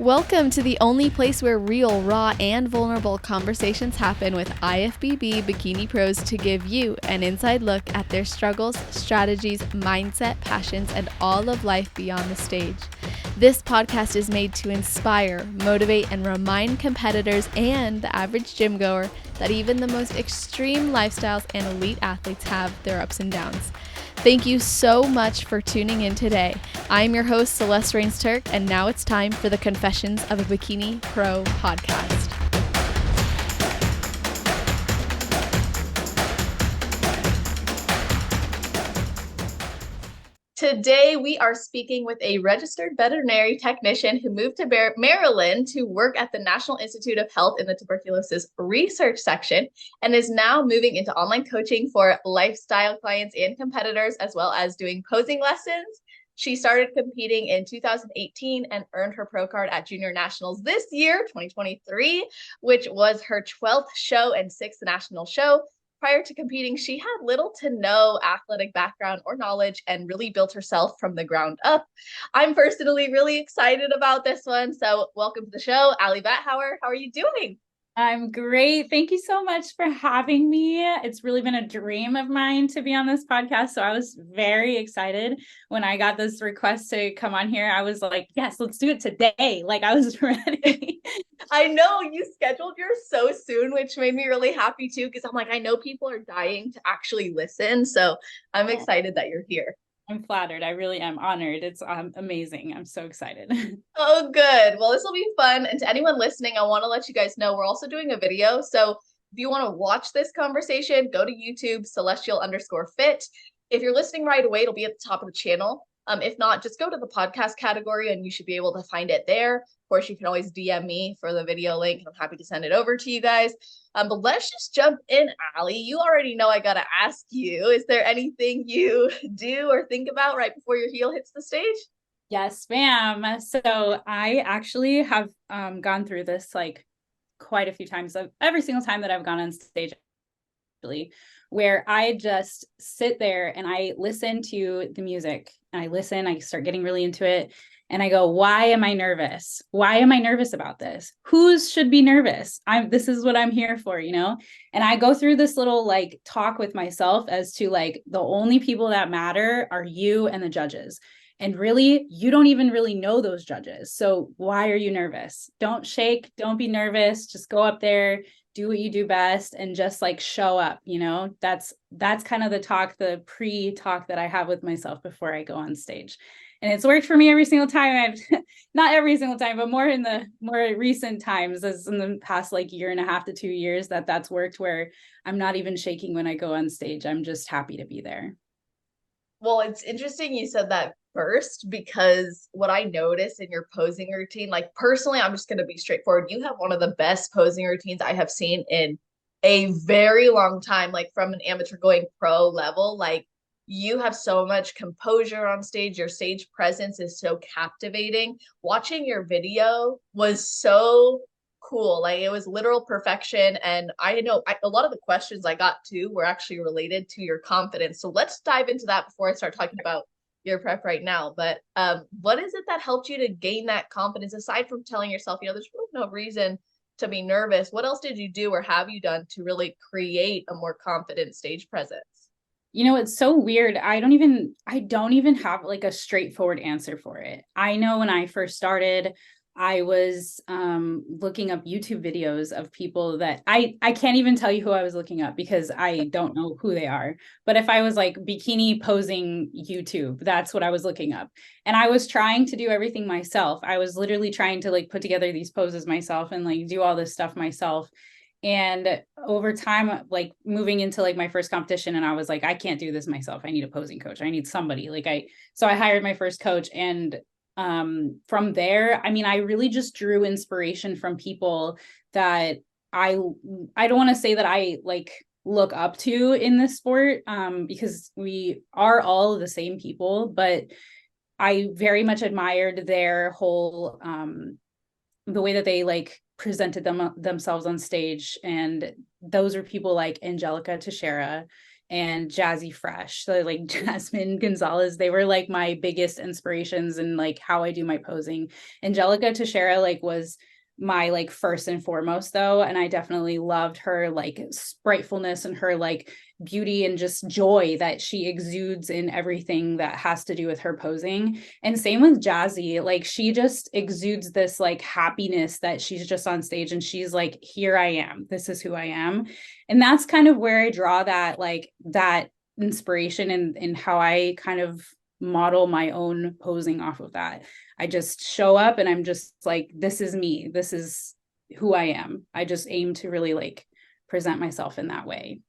Welcome to the only place where real, raw, and vulnerable conversations happen with IFBB Bikini Pros to give you an inside look at their struggles, strategies, mindset, passions, and all of life beyond the stage. This podcast is made to inspire, motivate, and remind competitors and the average gym goer that even the most extreme lifestyles and elite athletes have their ups and downs. Thank you so much for tuning in today. I'm your host, Celeste Rains-Turk, and now it's time for the Confessions of a Bikini Pro podcast. Today, we are speaking with a registered veterinary technician who moved to Maryland to work at the National Institute of Health in the Tuberculosis Research Section and is now moving into online coaching for lifestyle clients and competitors, as well as doing posing lessons. She started competing in 2018 and earned her pro card at Junior Nationals this year, 2023, which was her 12th show and 6th national show. Prior to competing, she had little to no athletic background or knowledge and really built herself from the ground up. I'm personally really excited about this one. So welcome to the show, Ally Vattauer. How are you doing? I'm great. Thank you so much for having me. It's really been a dream of mine to be on this podcast. So I was very excited when I got this request to come on here. I was like, yes, let's do it today. Like I was ready. I know you scheduled yours so soon, which made me really happy too, because I'm like, I know people are dying to actually listen. So I'm excited that you're here. I'm flattered. I really am honored. It's amazing. I'm so excited. Oh, good. Well, this will be fun. And to anyone listening, I want to let you guys know we're also doing a video. So if you want to watch this conversation, go to YouTube, celestial_fit. If you're listening right away, it'll be at the top of the channel. If not, just go to the podcast category and you should be able to find it there. Of course, you can always DM me for the video link, and I'm happy to send it over to you guys. But let's just jump in, Ally. You already know I got to ask you, is there anything you do or think about right before your heel hits the stage? Yes, ma'am. So I actually have gone through this like quite a few times. Every single time that I've gone on stage, where I just sit there and I listen to the music. I start getting really into it. And I go, why am I nervous? Why am I nervous about this? Who should be nervous? This is what I'm here for, you know? And I go through this little like talk with myself as to like, the only people that matter are you and the judges. And really, you don't even really know those judges. So why are you nervous? Don't shake. Don't be nervous. Just go up there, do what you do best, and just like show up. You know, that's kind of the pre-talk that I have with myself before I go on stage. And it's worked for me every single time. Not every single time, but more in the more recent times, as in the past like year and a half to 2 years, that's worked, where I'm not even shaking when I go on stage. I'm just happy to be there. Well, it's interesting you said that first, because what I noticed in your posing routine, like personally, I'm just going to be straightforward. You have one of the best posing routines I have seen in a very long time, like from an amateur going pro level. Like you have so much composure on stage. Your stage presence is so captivating. Watching your video was so cool. Like it was literal perfection. And I know a lot of the questions I got too were actually related to your confidence. So let's dive into that before I start talking about your prep right now. But what is it that helped you to gain that confidence, aside from telling yourself, you know, there's really no reason to be nervous? What else did you do or have you done to really create a more confident stage presence? You know, it's so weird. I don't even have like a straightforward answer for it. I know when I first started, I was looking up YouTube videos of people that I can't even tell you who I was looking up because I don't know who they are. But if I was like bikini posing YouTube, that's what I was looking up. And I was trying to do everything myself. I was literally trying to like put together these poses myself and like do all this stuff myself. And over time, like moving into like my first competition, and I was like, I can't do this myself. I need a posing coach. I need somebody. So I hired my first coach, and from there, I mean, I really just drew inspiration from people that I don't want to say that I like look up to in this sport, because we are all the same people, but I very much admired their whole the way that they like presented themselves on stage. And those are people like Angelica Teixeira and Jazzy Fresh. So like Jasmine Gonzalez, they were like my biggest inspirations in like how I do my posing. Angelica Teixeira like was my like first and foremost though, and I definitely loved her like sprightfulness and her like beauty and just joy that she exudes in everything that has to do with her posing. And same with Jazzy, like she just exudes this like happiness that she's just on stage and she's like, here I am, this is who I am. And that's kind of where I draw that like that inspiration and how I kind of model my own posing off of that. I just show up and I'm just like, this is me, this is who I am. I just aim to really like present myself in that way.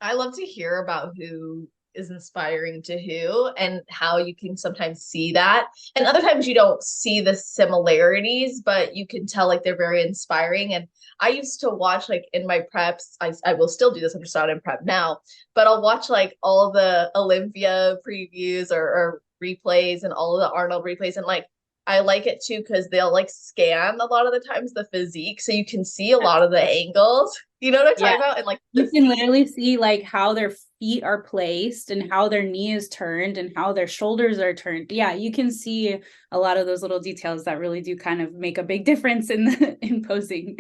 I love to hear about who is inspiring to who and how you can sometimes see that. And other times you don't see the similarities, but you can tell like they're very inspiring. And I used to watch like in my preps, I will still do this, I'm just not in prep now, but I'll watch like all the Olympia previews or replays and all of the Arnold replays. And like, I like it too because they'll like scan a lot of the times the physique. So you can see a lot of the angles. You know what I'm talking about? And like you can literally see like how their feet are placed and how their knee is turned and how their shoulders are turned. Yeah, you can see a lot of those little details that really do kind of make a big difference in posing.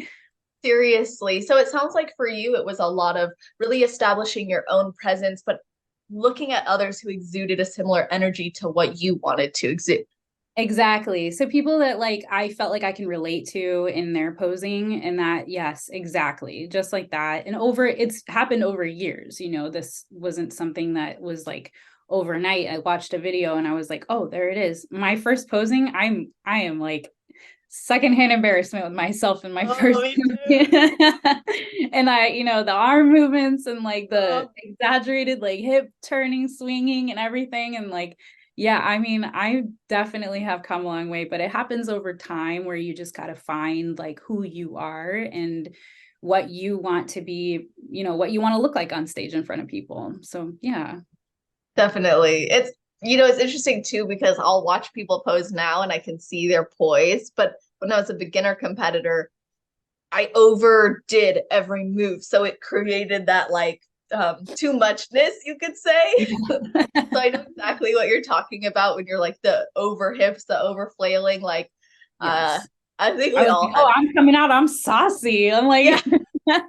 seriously. So it sounds like for you, it was a lot of really establishing your own presence, but looking at others who exuded a similar energy to what you wanted to exude. Exactly. So people that like I felt like I can relate to in their posing and that, yes, exactly. Just like that. And it's happened over years, you know, this wasn't something that was like overnight. I watched a video and I was like, oh, there it is. My first posing, I am like secondhand embarrassment with myself in my first Me too. and I, you know, the arm movements and like the Oh, exaggerated like hip turning, swinging and everything. And like, yeah, I mean, I definitely have come a long way, but it happens over time where you just got to find like who you are and what you want to be, you know, what you want to look like on stage in front of people. So, yeah. definitely. It's interesting too because I'll watch people pose now and I can see their poise. But when I was a beginner competitor, I overdid every move. So it created that like too muchness, you could say. So I know exactly what you're talking about when you're like the over hips, the over flailing. Like, uh, Yes. I think I we was all like, oh, had. I'm coming out, I'm saucy. I'm Yeah. like,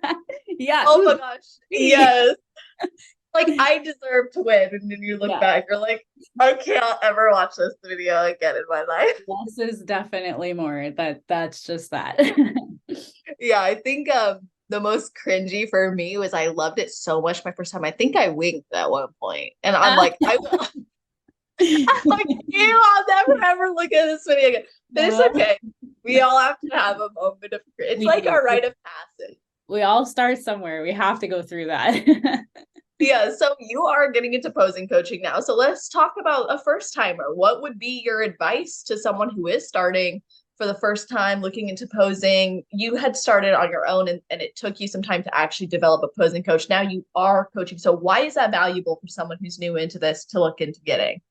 yeah, Oh my ooh, gosh. me. Yes. Like I deserve to win, and then you look Yeah. back, you're like, I can't ever watch this video again in my life. Less is definitely more. That's just that. Yeah, I think the most cringy for me was I loved it so much my first time. I think I winked at one point, and I'm like, I will. I'm like, ew, I'll never ever look at this video again. But it's No, okay. We all have to have a moment of. It's we like do. our rite of passage. We all start somewhere. We have to go through that. Yeah, so you are getting into posing coaching now. So let's talk about a first timer. What would be your advice to someone who is starting for the first time looking into posing? You had started on your own and it took you some time to actually develop a posing coach. Now you are coaching. So why is that valuable for someone who's new into this to look into getting?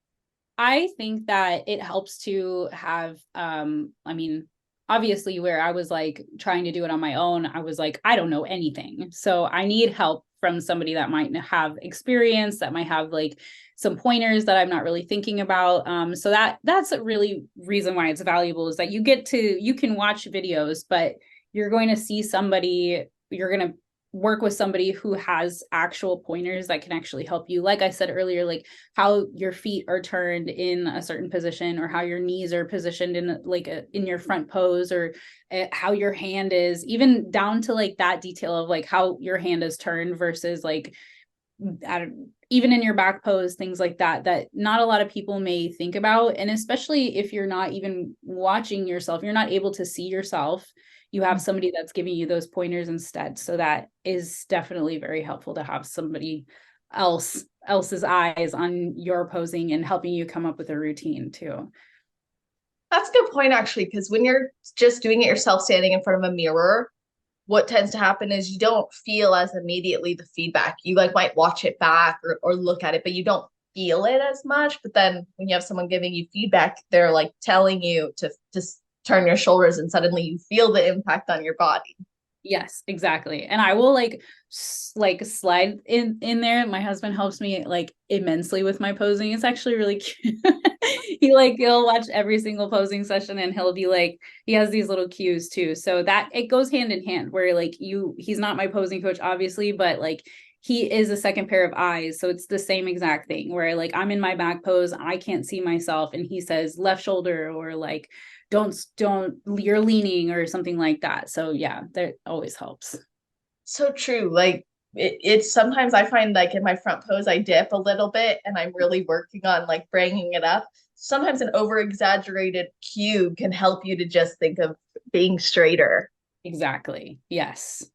I think that it helps to have, I mean, obviously where I was like trying to do it on my own, I was like, I don't know anything. So I need help from somebody that might have experience, that might have like some pointers that I'm not really thinking about. So that's a really reason why it's valuable is that you can watch videos, but you're going to see somebody, you're going to work with somebody who has actual pointers that can actually help you. Like I said earlier, like how your feet are turned in a certain position or how your knees are positioned in like in your front pose or how your hand is, even down to like that detail of like how your hand is turned versus like even in your back pose, things like that, that not a lot of people may think about. And especially if you're not even watching yourself, you're not able to see yourself, you have somebody that's giving you those pointers instead. So that is definitely very helpful to have somebody else's eyes on your posing and helping you come up with a routine too. That's a good point, actually, because when you're just doing it yourself, standing in front of a mirror, what tends to happen is you don't feel as immediately the feedback. You like might watch it back or look at it, but you don't feel it as much. But then when you have someone giving you feedback, they're like telling you to just turn your shoulders and suddenly you feel the impact on your body. Yes, exactly. And I will like slide in there. My husband helps me like immensely with my posing. It's actually really cute. He'll watch every single posing session and he'll be like, he has these little cues too. So that it goes hand in hand where like he's not my posing coach obviously, but like he is a second pair of eyes. So it's the same exact thing where like I'm in my back pose, I can't see myself and he says left shoulder or like don't you're leaning or something like that. So yeah, that always helps. So true. Like it's sometimes I find like in my front pose, I dip a little bit and I'm really working on like bringing it up. Sometimes an over exaggerated cue can help you to just think of being straighter. Exactly. Yes.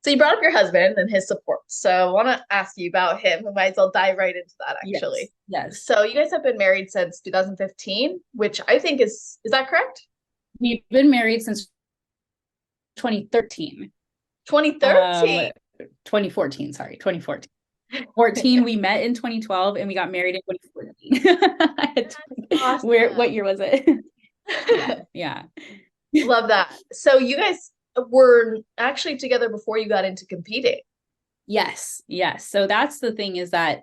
So you brought up your husband and his support. So I want to ask you about him. We might as well dive right into that Yes. actually. Yes. So you guys have been married since 2015, which I think is that correct? We've been married since 2013. 2013. 2014, sorry, 2014. 14, we met in 2012 and we got married in 2014. Where what Awesome. year was it? Yeah, yeah. Love that. So you guys were actually together before you got into competing. Yes, yes. So that's the thing is that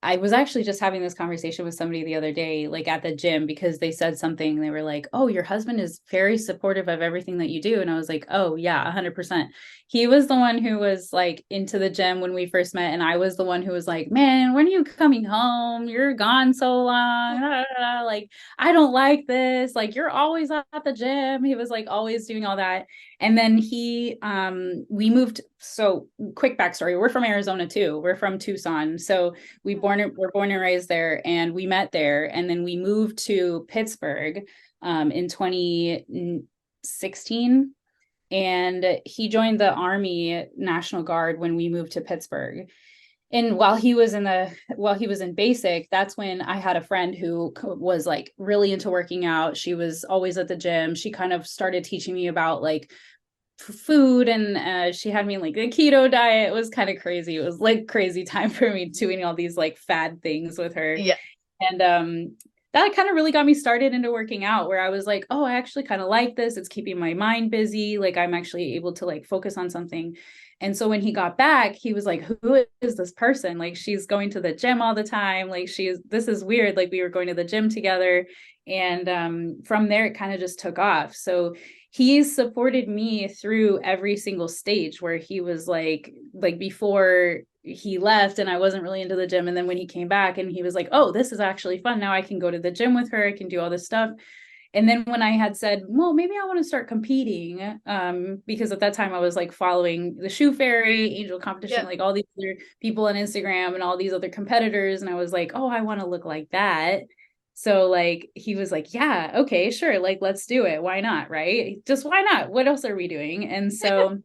I was actually just having this conversation with somebody the other day, like at the gym, because they said something. They were like, "Oh, your husband is very supportive of everything that you do." And I was like, "Oh, yeah, 100%." He was the one who was like into the gym when we first met. And I was the one who was like, "Man, when are you coming home? You're gone so long. Like, I don't like this. Like, you're always at the gym." He was like always doing all that. And then we moved. So, quick backstory, we're from Arizona too. We're from Tucson. So, we're born and raised there and we met there and then we moved to Pittsburgh in 2016 and he joined the Army National Guard when we moved to Pittsburgh. And while he was in basic, that's when I had a friend who was like really into working out. She was always at the gym. She kind of started teaching me about like food and she had me in like the keto diet. It was kind of crazy. It was like crazy time for me doing all these like fad things with her. Yeah. And that kind of really got me started into working out where I was like, oh, I actually kind of like this. It's keeping my mind busy. Like I'm actually able to like focus on something. And so when he got back, he was like, who is this person? Like she's going to the gym all the time. Like this is weird. Like we were going to the gym together. And from there, it kind of just took off. So he's supported me through every single stage where he was like before he left and I wasn't really into the gym. And then when he came back and he was like, oh, this is actually fun. Now I can go to the gym with her. I can do all this stuff. And then when I had said, well, maybe I want to start competing, because at that time I was like following the Shoe Fairy, Angel Competition, Yeah. like all these other people on Instagram and all these other competitors. And I was like, oh, I want to look like that. So like he was like, yeah, okay, sure. Like, let's do it. Why not? Right. Just why not? What else are we doing? And so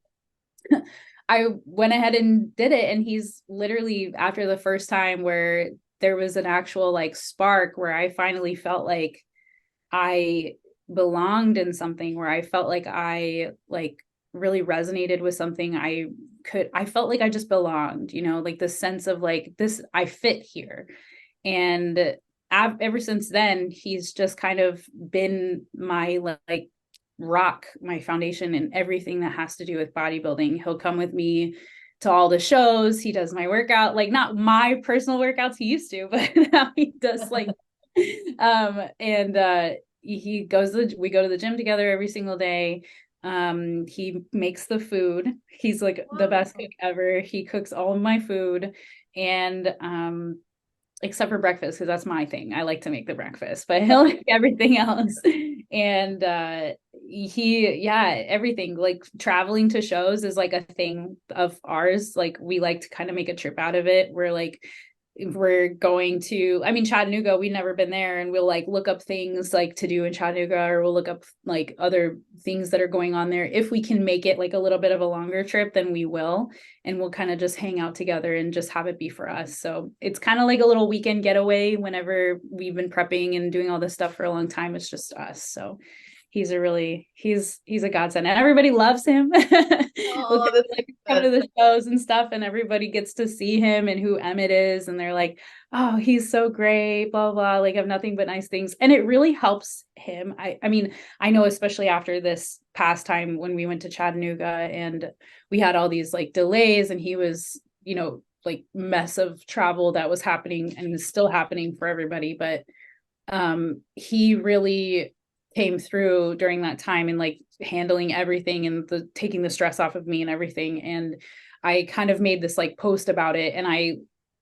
I went ahead and did it. And he's literally after the first time where there was an actual like spark where I finally felt like I belonged in something where I felt like I like really resonated with something I felt like I just belonged, like the sense of like this, I fit here. And ever since then, he's just kind of been my like rock, my foundation in everything that has to do with bodybuilding. He'll come with me to all the shows. He does my workout, like not my personal workouts he used to, but now he does like and we go to the gym together every single day. He makes the food. He's like the best cook ever. He cooks all of my food and except for breakfast because that's my thing. I like to make the breakfast, but he'll make everything else. And everything like traveling to shows is like a thing of ours. Like we like to kind of make a trip out of it. We're going to, I mean, Chattanooga, we've never been there and we'll like look up things like to do in Chattanooga or we'll look up like other things that are going on there. If we can make it like a little bit of a longer trip, then we will. And we'll kind of just hang out together and just have it be for us. So it's kind of like a little weekend getaway whenever we've been prepping and doing all this stuff for a long time. It's just us. So he's a godsend, and everybody loves him. Look Oh, at, that's like, come good. to the shows and stuff, and everybody gets to see him and who Emmett is, and they're like, oh, he's so great, blah blah, like, have nothing but nice things. And it really helps him. I mean, I know, especially after this past time when we went to Chattanooga and we had all these like delays, and he was, like, mess of travel that was happening and is still happening for everybody. But he really came through during that time and like handling everything and taking the stress off of me and everything. And I kind of made this like post about it, and I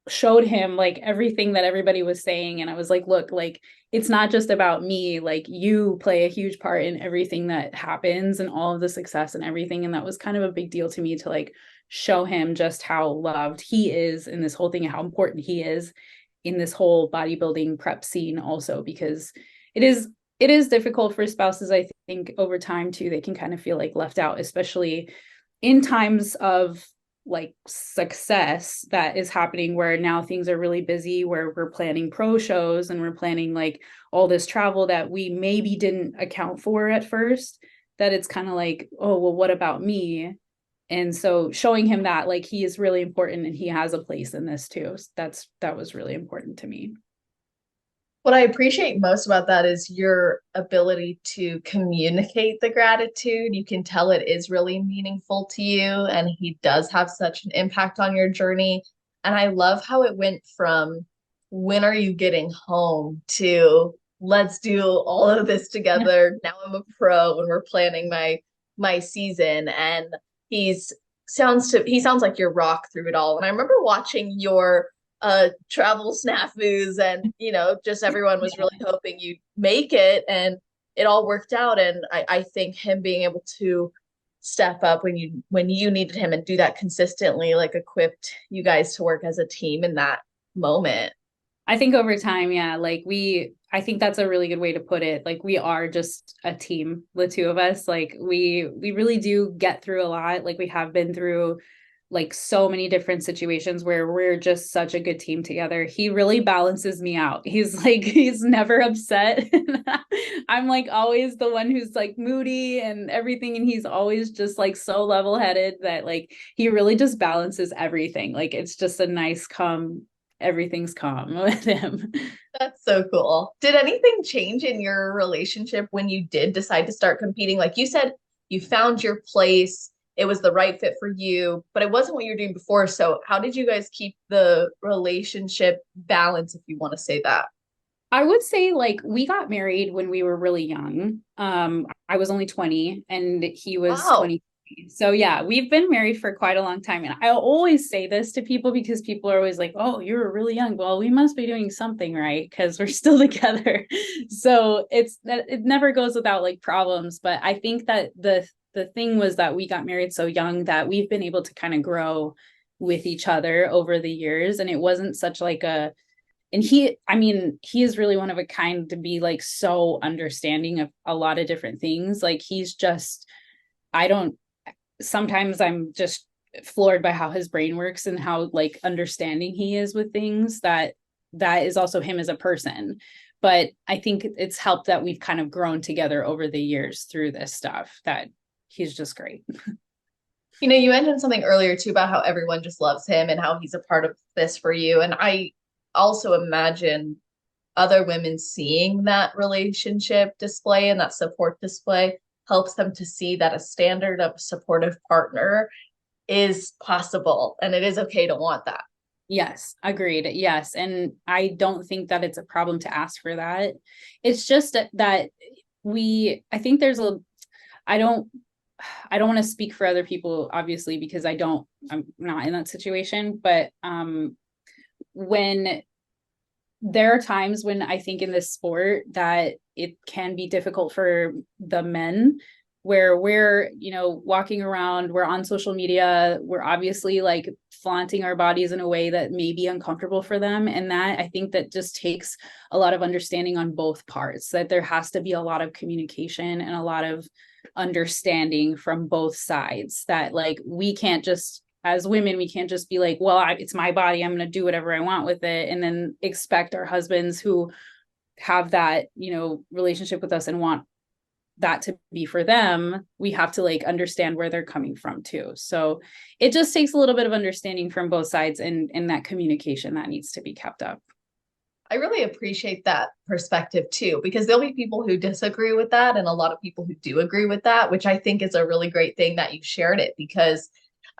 showed him like everything that everybody was saying, and I was like, look, like, it's not just about me, like, you play a huge part in everything that happens and all of the success and everything. And that was kind of a big deal to me, to like show him just how loved he is in this whole thing and how important he is in this whole bodybuilding prep scene also, because it is difficult for spouses. I think over time too, they can kind of feel like left out, especially in times of like success that is happening, where now things are really busy, where we're planning pro shows and we're planning like all this travel that we maybe didn't account for at first, that it's kind of like, oh, well, what about me? And so showing him that like he is really important and he has a place in this too, that was really important to me. What I appreciate most about that is your ability to communicate the gratitude. You can tell it is really meaningful to you, and he does have such an impact on your journey. And I love how it went from when are you getting home to let's do all of this together. Now I'm a pro and we're planning my season. And he sounds like your rock through it all. And I remember watching your travel snafus, and just everyone was really hoping you'd make it, and it all worked out. And I think him being able to step up when you needed him and do that consistently, like, equipped you guys to work as a team in that moment. I think over time, yeah, like I think that's a really good way to put it. Like, we are just a team, the two of us. Like, we really do get through a lot. Like, we have been through like so many different situations where we're just such a good team together. He really balances me out. He's like, he's never upset. I'm like always the one who's like moody and everything. And he's always just like so level-headed that like he really just balances everything. Like, it's just a nice calm, everything's calm with him. That's so cool. Did anything change in your relationship when you did decide to start competing? Like you said, you found your place, it was the right fit for you, but it wasn't what you were doing before. So, how did you guys keep the relationship balance, if you want to say that? I would say like we got married when we were really young. I was only 20 and he was Wow. 20. So yeah, we've been married for quite a long time. And I always say this to people because people are always like, oh, you were really young. Well, we must be doing something right because we're still together. So it never goes without like problems. But I think that the thing was that we got married so young that we've been able to kind of grow with each other over the years. And it wasn't such like a and I mean, he is really one of a kind to be like so understanding of a lot of different things. Like, he's just, I don't, sometimes I'm just floored by how his brain works and how like understanding he is with things, that is also him as a person. But I think it's helped that we've kind of grown together over the years through this stuff, that he's just great. You mentioned something earlier too about how everyone just loves him and how he's a part of this for you. And I also imagine other women seeing that relationship display and that support display helps them to see that a standard of a supportive partner is possible and it is okay to want that. Yes, agreed. Yes. And I don't think that it's a problem to ask for that. It's just that I think I don't, I don't want to speak for other people, obviously, because I'm not in that situation. But when there are times when I think in this sport that it can be difficult for the men, where we're, walking around, we're on social media, we're obviously like flaunting our bodies in a way that may be uncomfortable for them. And that, I think, that just takes a lot of understanding on both parts, that there has to be a lot of communication and a lot of understanding from both sides, that like we can't just, as women, we can't just be like, well, it's my body, I'm going to do whatever I want with it, and then expect our husbands who have that, relationship with us and want that to be for them, we have to like understand where they're coming from too. So it just takes a little bit of understanding from both sides, and that communication that needs to be kept up. I really appreciate that perspective too, because there'll be people who disagree with that and a lot of people who do agree with that, which I think is a really great thing that you shared it, because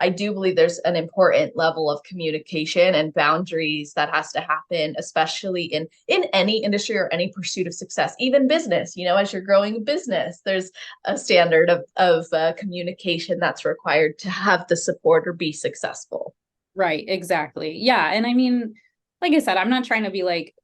I do believe there's an important level of communication and boundaries that has to happen, especially in any industry or any pursuit of success, even business. You know, as you're growing a business, there's a standard of communication that's required to have the support or be successful. Right, exactly. Yeah. And I mean, like I said, I'm not trying to be like,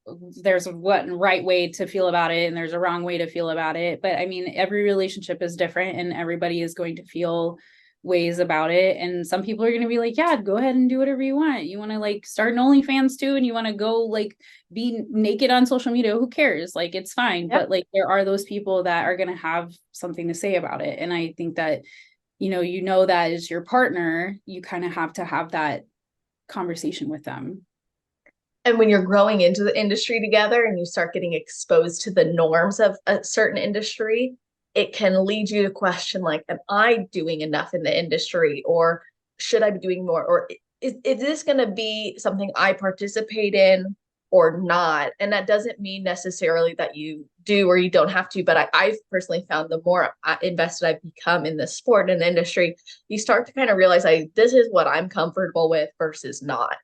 there's one right way to feel about it and there's a wrong way to feel about it. But I mean, every relationship is different and everybody is going to feel ways about it. And some people are going to be like, yeah, go ahead and do whatever you want. You want to like start an OnlyFans too, and you want to go like be naked on social media. Who cares? Like, it's fine. Yep. But like, there are those people that are going to have something to say about it. And I think that, that is your partner, you kind of have to have that conversation with them. And when you're growing into the industry together and you start getting exposed to the norms of a certain industry, it can lead you to question, like, am I doing enough in the industry, or should I be doing more, or is this going to be something I participate in or not? And that doesn't mean necessarily that you do or you don't have to, but I've personally found the more invested I've become in the sport and the industry, you start to kind of realize, this is what I'm comfortable with versus not.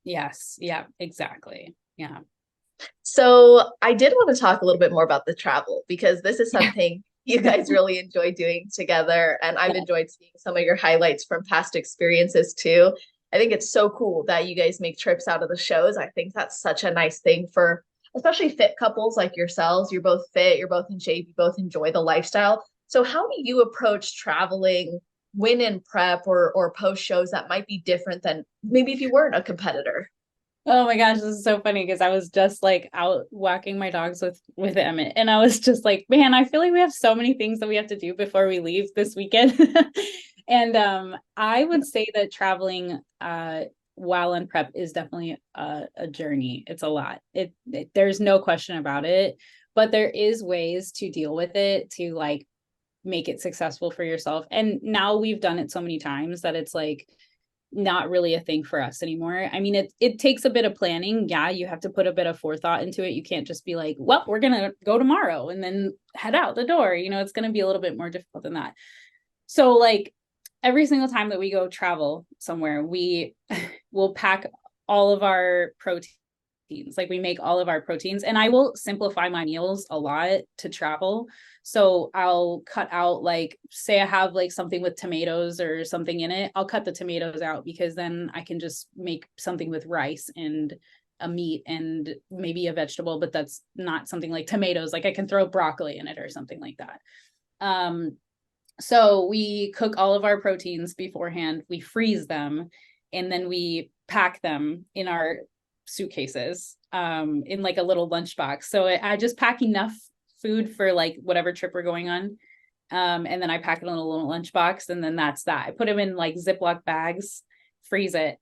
Yes. Yeah, exactly. Yeah. So I did want to talk a little bit more about the travel, because this is Yeah. something you guys really enjoy doing together. And I've Yeah. enjoyed seeing some of your highlights from past experiences too. I think it's so cool that you guys make trips out of the shows. I think that's such a nice thing for especially fit couples like yourselves. You're both fit, you're both in shape, you both enjoy the lifestyle. So how do you approach traveling when in prep or post shows that might be different than maybe if you weren't a competitor? Oh my gosh, this is so funny because I was just like out walking my dogs with Emmett, and I was just like, man, I feel like we have so many things that we have to do before we leave this weekend. And I would say that traveling while in prep is definitely a journey. It's a lot. There's no question about it, but there is ways to deal with it to like make it successful for yourself. And now we've done it so many times that it's like not really a thing for us anymore. I mean, it takes a bit of planning. Yeah, you have to put a bit of forethought into it. You can't just be like, well, we're gonna go tomorrow and then head out the door. It's gonna be a little bit more difficult than that. So like every single time that we go travel somewhere, we will pack all of our proteins. Like we make all of our proteins, and I will simplify my meals a lot to travel. So I'll cut out, like, say I have like something with tomatoes or something in it, I'll cut the tomatoes out because then I can just make something with rice and a meat and maybe a vegetable, but that's not something like tomatoes. Like I can throw broccoli in it or something like that. So we cook all of our proteins beforehand, we freeze them, and then we pack them in our suitcases in like a little lunchbox. So I just pack enough food for like whatever trip we're going on. And then I pack it in a little lunchbox, and then that's that. I put them in like Ziploc bags, freeze it,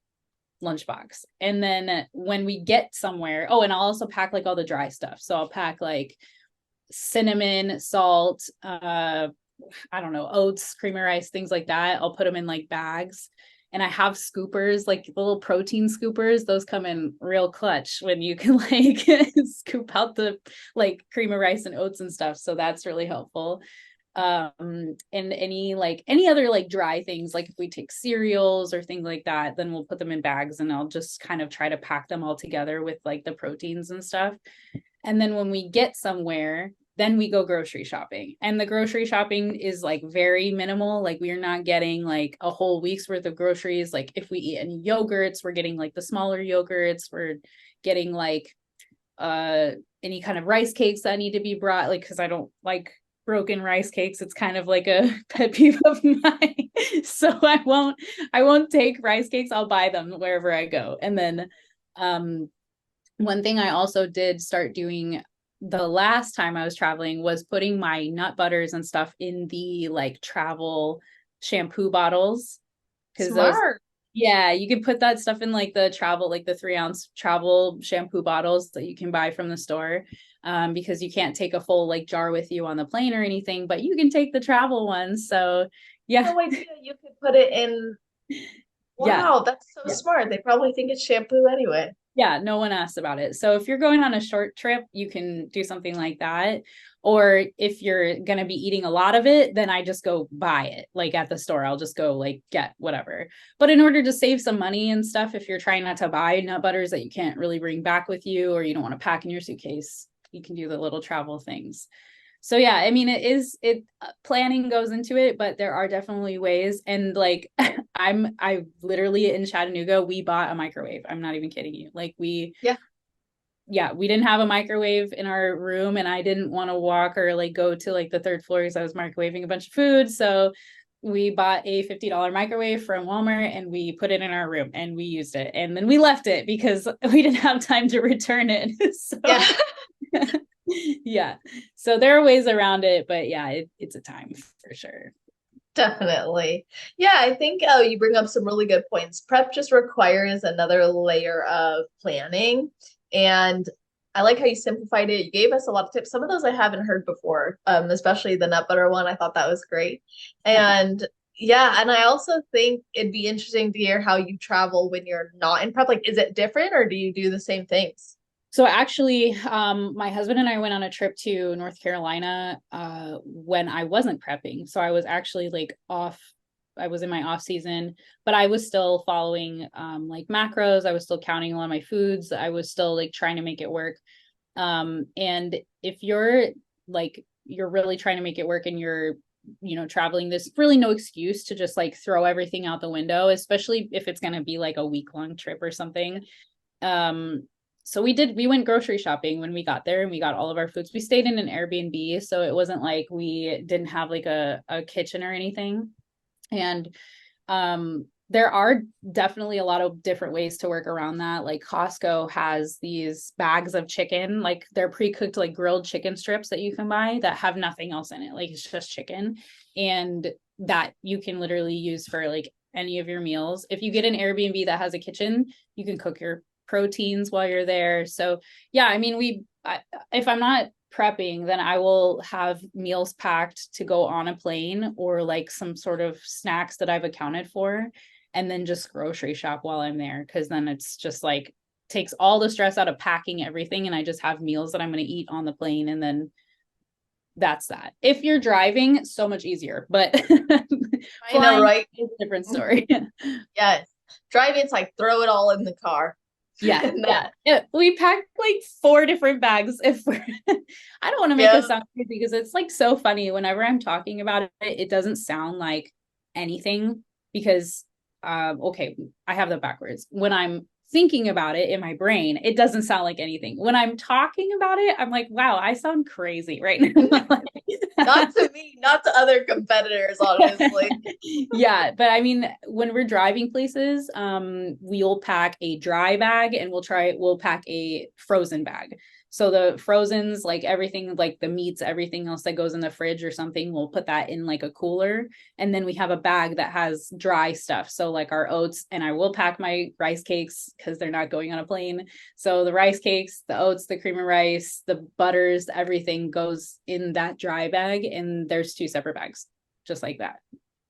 lunchbox. And then when we get somewhere, oh, and I'll also pack like all the dry stuff. So I'll pack like cinnamon, salt, I don't know, oats, creamer rice, things like that. I'll put them in like bags. And I have scoopers, like the little protein scoopers. Those come in real clutch when you can like scoop out the like cream of rice and oats and stuff. So that's really helpful. And any other like dry things, like if we take cereals or things like that, then we'll put them in bags, and I'll just kind of try to pack them all together with like the proteins and stuff. And then when we get somewhere, then we go grocery shopping, and the grocery shopping is like very minimal. Like we are not getting like a whole week's worth of groceries. Like if we eat any yogurts, we're getting like the smaller yogurts. We're getting like any kind of rice cakes that need to be brought, like because I don't like broken rice cakes. It's kind of like a pet peeve of mine. So I won't take rice cakes. I'll buy them wherever I go. And then one thing I also did start doing the last time I was traveling was putting my nut butters and stuff in the like travel shampoo bottles. Because those, Smart. Yeah, you can put that stuff in like the travel, like the 3 ounce travel shampoo bottles that you can buy from the store. Because you can't take a full like jar with you on the plane or anything, but you can take the travel ones. So yeah, No idea you could put it in. yeah, Wow, that's so yeah. smart. They probably think it's shampoo anyway. Yeah, no one asked about it. So if you're going on a short trip, you can do something like that. Or if you're going to be eating a lot of it, then I just go buy it like at the store. I'll just go like get whatever. But in order to save some money and stuff, if you're trying not to buy nut butters that you can't really bring back with you, or you don't want to pack in your suitcase, you can do the little travel things. So yeah, I mean, it planning goes into it, but there are definitely ways. And like I literally in Chattanooga, we bought a microwave. I'm not even kidding you. Like Yeah. yeah, we didn't have a microwave in our room, and I didn't want to walk or like go to like the third floor because I was microwaving a bunch of food. So we bought a $50 microwave from Walmart and we put it in our room and we used it. And then we left it because we didn't have time to return it. So Yeah. yeah. So there are ways around it, but yeah, it's a time for sure. Definitely. Yeah, I think you bring up some really good points. Prep just requires another layer of planning. And I like how you simplified it. You gave us a lot of tips. Some of those I haven't heard before, especially the nut butter one. I thought that was great. And yeah, and I also think it'd be interesting to hear how you travel when you're not in prep. Like, is it different or do you do the same things? So actually, my husband and I went on a trip to North Carolina when I wasn't prepping. So I was actually like off. I was in my off season, but I was still following like macros. I was still counting a lot of my foods. I was still like trying to make it work. And if you're like you're really trying to make it work and you're traveling, there's really no excuse to just like throw everything out the window, especially if it's going to be like a week long trip or something. um so we went grocery shopping when we got there and we got all of our foods. We stayed in an Airbnb, so it wasn't like we didn't have like a kitchen or anything. And there are definitely a lot of different ways to work around that. Like Costco has these bags of chicken, like they're pre-cooked like grilled chicken strips that you can buy that have nothing else in it, like it's just chicken, and that you can literally use for like any of your meals. If you get an Airbnb that has a kitchen, you can cook your proteins while you're there. So yeah, I mean, if I'm not prepping, then I will have meals packed to go on a plane or like some sort of snacks that I've accounted for, and then just grocery shop while I'm there. Cause then it's just like takes all the stress out of packing everything. And I just have meals that I'm going to eat on the plane. And then that's that. If you're driving, so much easier, but I know, flying right? is a different story. Yes. Driving, it's like throw it all in the car. Yeah, No. yeah. We packed like 4 different bags. If we're, I don't want to make Yeah. it sound crazy because it's like so funny. Whenever I'm talking about it, it doesn't sound like anything because, okay, I have that backwards. When I'm thinking about it in my brain, it doesn't sound like anything. When I'm talking about it, I'm like, wow, I sound crazy right now. Not to me, not to other competitors, honestly. Yeah, but I mean, when we're driving places, we'll pack a dry bag and we'll pack a frozen bag. So the frozens, like everything, like the meats, everything else that goes in the fridge or something, we'll put that in like a cooler. And then we have a bag that has dry stuff. So like our oats, and I will pack my rice cakes because they're not going on a plane. So the rice cakes, the oats, the cream of rice, the butters, everything goes in that dry bag. And there's 2 separate bags, just like that.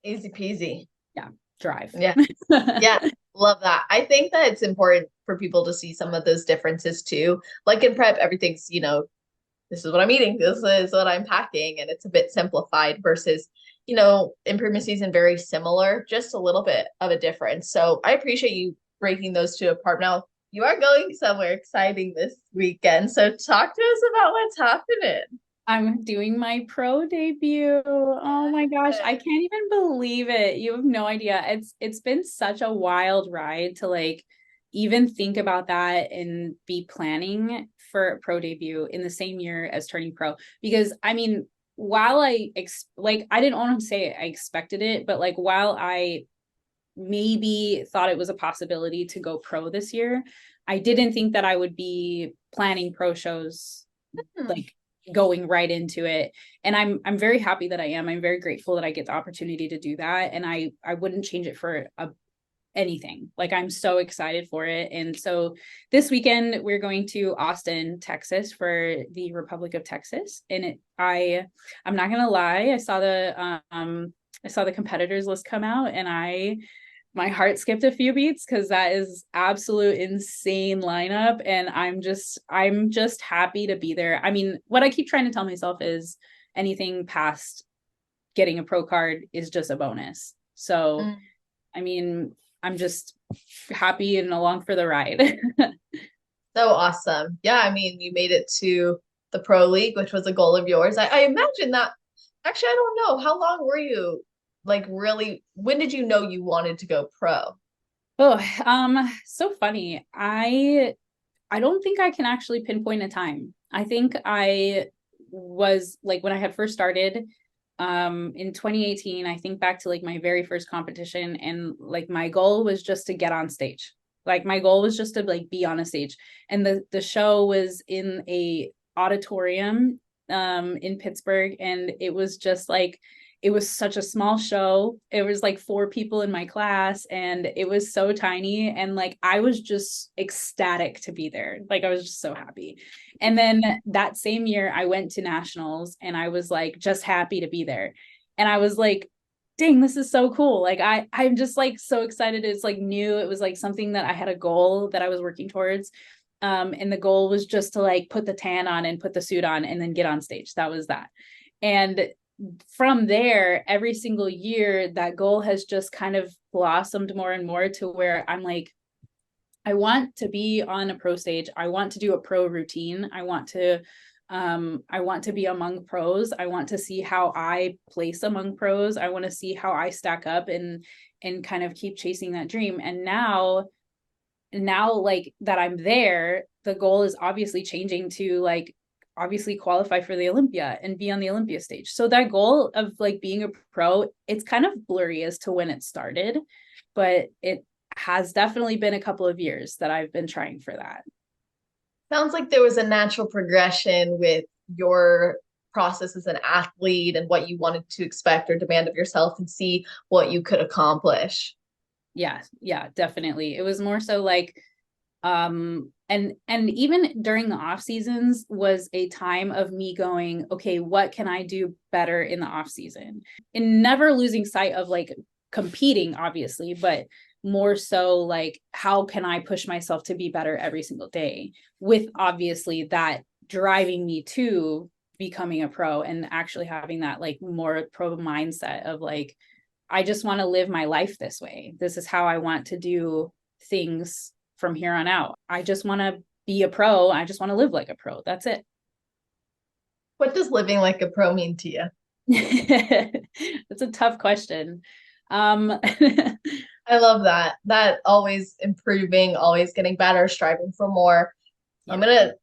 Easy peasy. Yeah, drive. Yeah. Yeah. Love that. I think that it's important for people to see some of those differences too. Like in prep, everything's, this is what I'm eating, this is what I'm packing, and it's a bit simplified versus, in premium season, very similar, just a little bit of a difference. So I appreciate you breaking those two apart. Now, you are going somewhere exciting this weekend. So talk to us about what's happening. I'm doing my pro debut. Oh my gosh, I can't even believe it. You have no idea. It's been such a wild ride to like even think about that and be planning for a pro debut in the same year as turning pro. Because I mean, while like I didn't want to say I expected it, but like while I maybe thought it was a possibility to go pro this year, I didn't think that I would be planning pro shows Hmm. like going right into it. And I'm very happy that I am. I'm very grateful that I get the opportunity to do that. And I wouldn't change it for anything. Like, I'm so excited for it. And so this weekend we're going to Austin, Texas for the Republic of Texas. And I'm not gonna lie, I saw the competitors list come out, and my heart skipped a few beats because that is absolute insane lineup. And I'm just happy to be there. I mean, what I keep trying to tell myself is anything past getting a pro card is just a bonus. So, I mean, I'm just happy and along for the ride. So awesome. Yeah, I mean, you made it to the Pro League, which was a goal of yours. I imagine that actually, I don't know. How long were you like really, when did you know you wanted to go pro? So funny. I don't think I can actually pinpoint a time. I think I was like, when I had first started in 2018, I think back to like my very first competition, and like my goal was just to get on stage. Like, my goal was just to like be on a stage. And the show was in a auditorium in Pittsburgh, and it was just like, it was such a small show. It was like 4 people in my class, and it was so tiny. And like, I was just ecstatic to be there. Like, I was just so happy. And then that same year I went to nationals, and I was like, just happy to be there. And I was like, dang, this is so cool. Like, I'm just like so excited. It's like new. It was like something that I had a goal that I was working towards. And the goal was just to like put the tan on and put the suit on and then get on stage. That was that. And from there, every single year, that goal has just kind of blossomed more and more to where I'm like, I want to be on a pro stage. I want to do a pro routine. I want to be among pros. I want to see how I place among pros. I want to see how I stack up and kind of keep chasing that dream. And now like that I'm there, the goal is obviously changing to like obviously qualify for the Olympia and be on the Olympia stage. So that goal of like being a pro, it's kind of blurry as to when it started, but it has definitely been a couple of years that I've been trying for that. Sounds like there was a natural progression with your process as an athlete and what you wanted to expect or demand of yourself and see what you could accomplish. Yeah, definitely. It was more so like, and even during the off seasons was a time of me going, okay, what can I do better in the off season? And never losing sight of like competing, obviously, but more so like, how can I push myself to be better every single day, with obviously that driving me to becoming a pro and actually having that like more pro mindset of like, I just want to live my life this way. This is how I want to do things from here on out. I just want to be a pro. I just want to live like a pro. That's it. What does living like a pro mean to you? That's a tough question. I love that. That always improving, always getting better, striving for more. Yeah. I'm gonna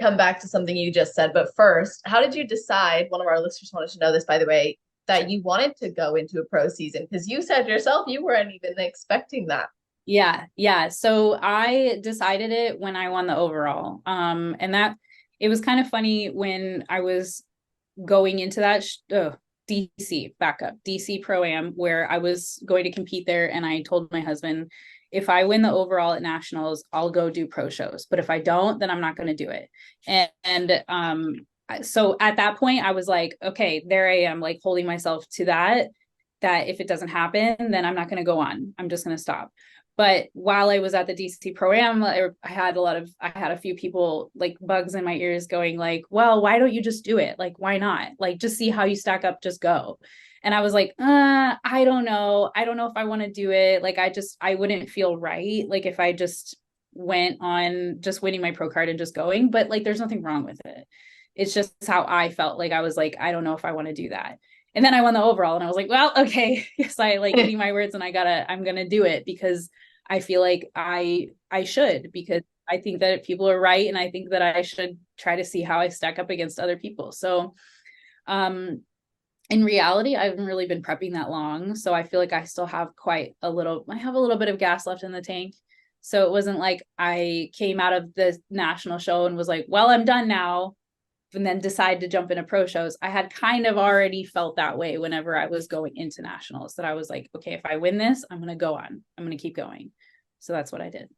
come back to something you just said, but first, how did you decide? One of our listeners wanted to know this, by the way, that you wanted to go into a pro season because you said yourself you weren't even expecting that. Yeah. So I decided it when I won the overall. And that it was kind of funny when I was going into that DC Pro Am, where I was going to compete there, and I told my husband, if I win the overall at nationals, I'll go do pro shows. But if I don't, then I'm not going to do it. So at that point, I was like, okay, there I am, like holding myself to that if it doesn't happen, then I'm not going to go on. I'm just going to stop. But while I was at the DC Pro Am, I had a few people like bugs in my ears going like, well, why don't you just do it? Like, why not? Like, just see how you stack up, just go. And I was like, I don't know. I don't know if I want to do it. Like, I wouldn't feel right. Like if I just went on just winning my pro card and just going, but like, there's nothing wrong with it. It's just how I felt. Like, I was like, I don't know if I want to do that. And then I won the overall, and I was like, well, okay, yes, I like eating my words, and I'm going to do it because I feel like I should, because I think that people are right. And I think that I should try to see how I stack up against other people. So, in reality, I haven't really been prepping that long. So I feel like I still have I have a little bit of gas left in the tank. So it wasn't like I came out of the national show and was like, well, I'm done now. and then decide to jump into pro shows. I had kind of already felt that way whenever I was going into nationals, that I was like, okay, if I win this, I'm going to go on. I'm going to keep going. So that's what I did.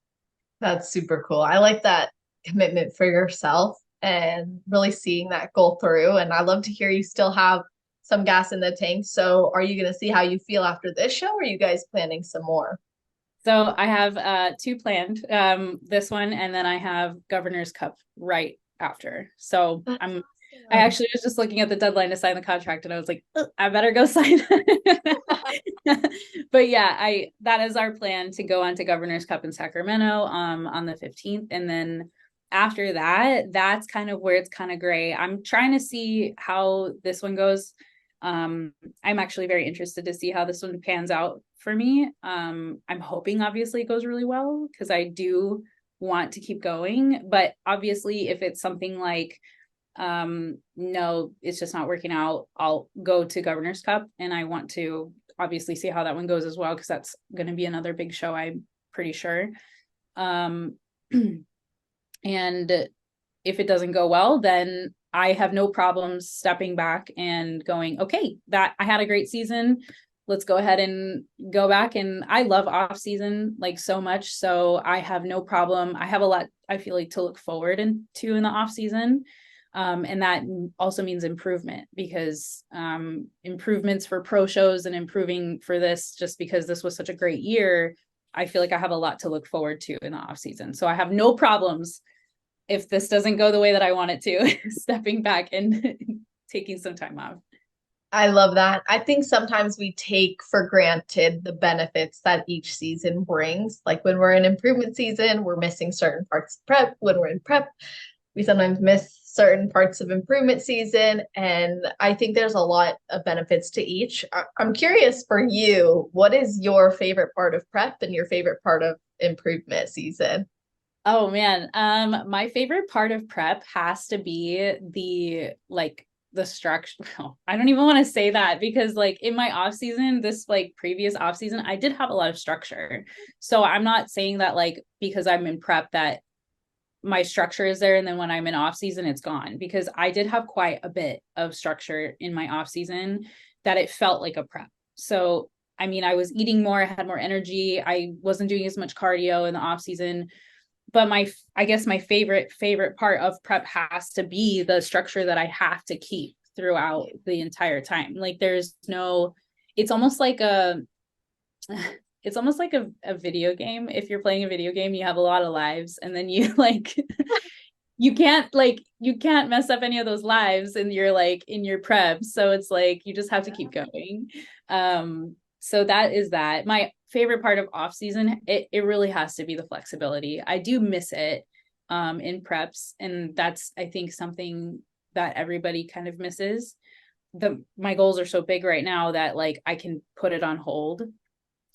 That's super cool. I like that commitment for yourself and really seeing that goal through. And I love to hear you still have some gas in the tank. So are you going to see how you feel after this show? Or are you guys planning some more? So I have two planned, this one, and then I have Governor's Cup right after. So That's I awesome. actually was just looking at the deadline to sign the contract, and I was like, oh, I better go sign. But yeah, that is our plan, to go on to Governor's Cup in Sacramento on the 15th. And then after that, that's kind of where it's kind of gray. I'm trying to see how this one goes. I'm actually very interested to see how this one pans out for me. I'm hoping obviously it goes really well, because I do want to keep going. But obviously if it's something like, no, it's just not working out, I'll go to Governor's Cup, and I want to obviously see how that one goes as well, because that's going to be another big show, I'm pretty sure. And if it doesn't go well, then I have no problems stepping back and going, okay, that I had a great season. Let's go ahead and go back. And I love off season like so much. So I have no problem. I have a lot, I feel like, to look forward to in the off season. And that also means improvement, because improvements for pro shows and improving for this, just because this was such a great year, I feel like I have a lot to look forward to in the off season. So I have no problems, if this doesn't go the way that I want it to, stepping back and taking some time off. I love that. I think sometimes we take for granted the benefits that each season brings. Like when we're in improvement season, we're missing certain parts of prep. When we're in prep, we sometimes miss certain parts of improvement season. And I think there's a lot of benefits to each. I'm curious for you, what is your favorite part of prep and your favorite part of improvement season? Oh man, my favorite part of prep has to be the structure. I don't even want to say that, because like in my off season, this like previous off season, I did have a lot of structure. So I'm not saying that like because I'm in prep that my structure is there and then when I'm in off season it's gone, because I did have quite a bit of structure in my off season that it felt like a prep. So I mean, I was eating more, I had more energy, I wasn't doing as much cardio in the off season. But I guess my favorite part of prep has to be the structure that I have to keep throughout the entire time. Like there's no, it's almost like a it's almost like a video game. If you're playing a video game, you have a lot of lives, and then you like you can't mess up any of those lives, and you're like in your prep. So it's like you just have to keep going. So that is that. My favorite part of off season, it really has to be the flexibility. I do miss it in preps, and that's I think something that everybody kind of misses. My goals are so big right now that like I can put it on hold.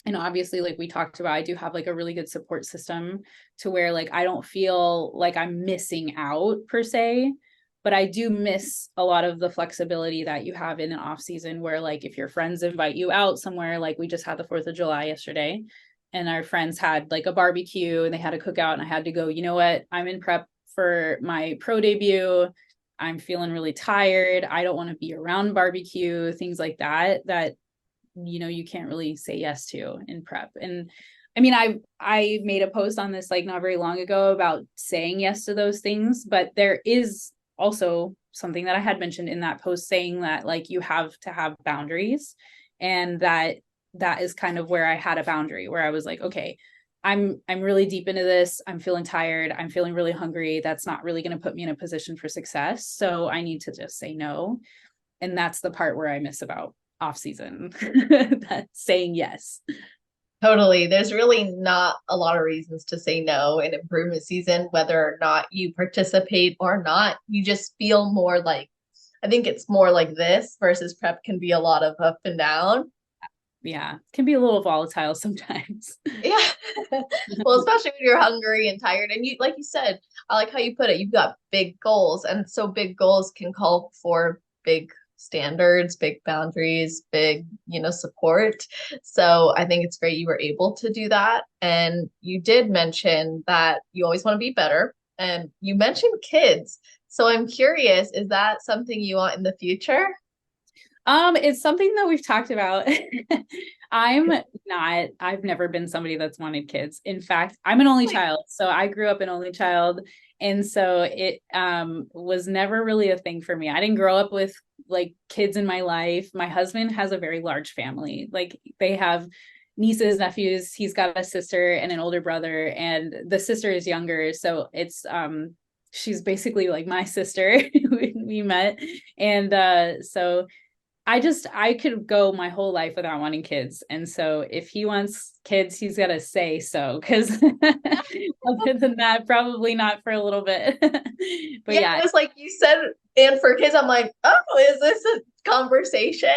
And obviously, like we talked about, I do have like a really good support system to where like I don't feel like I'm missing out per se, but I do miss a lot of the flexibility that you have in an off season, where like if your friends invite you out somewhere, like we just had the 4th of July yesterday, and our friends had like a barbecue and they had a cookout, and I had to go, you know what, I'm in prep for my pro debut, I'm feeling really tired, I don't want to be around barbecue, things like that you know you can't really say yes to in prep. And I mean, I made a post on this like not very long ago about saying yes to those things, but there is also something that I had mentioned in that post, saying that like you have to have boundaries, and that is kind of where I had a boundary, where I was like, okay, I'm really deep into this, I'm feeling tired, I'm feeling really hungry, that's not really going to put me in a position for success, so I need to just say no. And that's the part where I miss about off season, that saying yes. Totally. There's really not a lot of reasons to say no in improvement season, whether or not you participate or not. You just feel more like, I think it's more like this versus prep can be a lot of up and down. Yeah, it can be a little volatile sometimes. Yeah. Well, especially when you're hungry and tired. And you, like you said, I like how you put it, you've got big goals. And so big goals can call for big standards, big boundaries, big, support. So I think it's great you were able to do that. And you did mention that you always want to be better. And you mentioned kids. So I'm curious, is that something you want in the future? It's something that we've talked about. I've never been somebody that's wanted kids. In fact, I'm an only child. So I grew up an only child. And so it was never really a thing for me. I didn't grow up with like kids in my life. My husband has a very large family. Like they have nieces, nephews. He's got a sister and an older brother, and the sister is younger. So it's she's basically like my sister. We met. And so I could go my whole life without wanting kids. And so if he wants kids, he's got to say so. Because other than that, probably not for a little bit. But Yeah, yeah. it was like you said, and for kids, I'm like, oh, is this a conversation?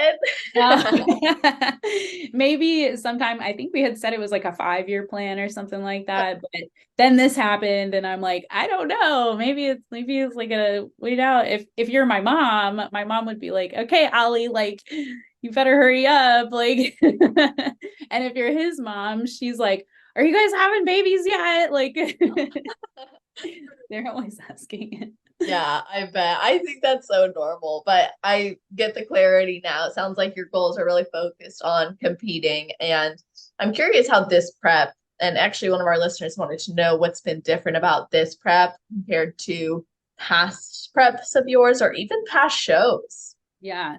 Maybe sometime, I think we had said it was like a 5-year plan or something like that. But then this happened and I'm like, I don't know. Maybe it's like a wait out. If you're my mom would be like, okay, Ollie, like you better hurry up. Like and if you're his mom, she's like, are you guys having babies yet? Like they're always asking. Yeah, I bet. I think that's so normal, but I get the clarity now. It sounds like your goals are really focused on competing. And I'm curious how this prep, and actually one of our listeners wanted to know what's been different about this prep compared to past preps of yours or even past shows. Yeah.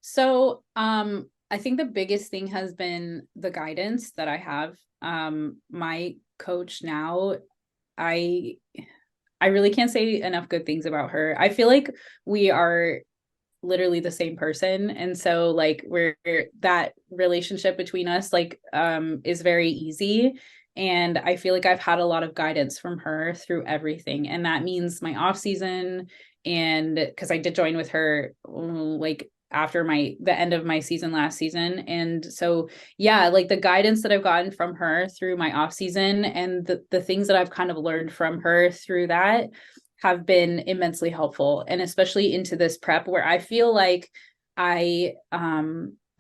So, I think the biggest thing has been the guidance that I have. My coach now, I I really can't say enough good things about her. I feel like we are literally the same person, and so like we're that relationship between us like is very easy. And I feel like I've had a lot of guidance from her through everything, and that means my off season. And because I did join with her like after the end of my season last season. And so yeah, like the guidance that I've gotten from her through my off season and the things that I've kind of learned from her through that have been immensely helpful. And especially into this prep where I feel like I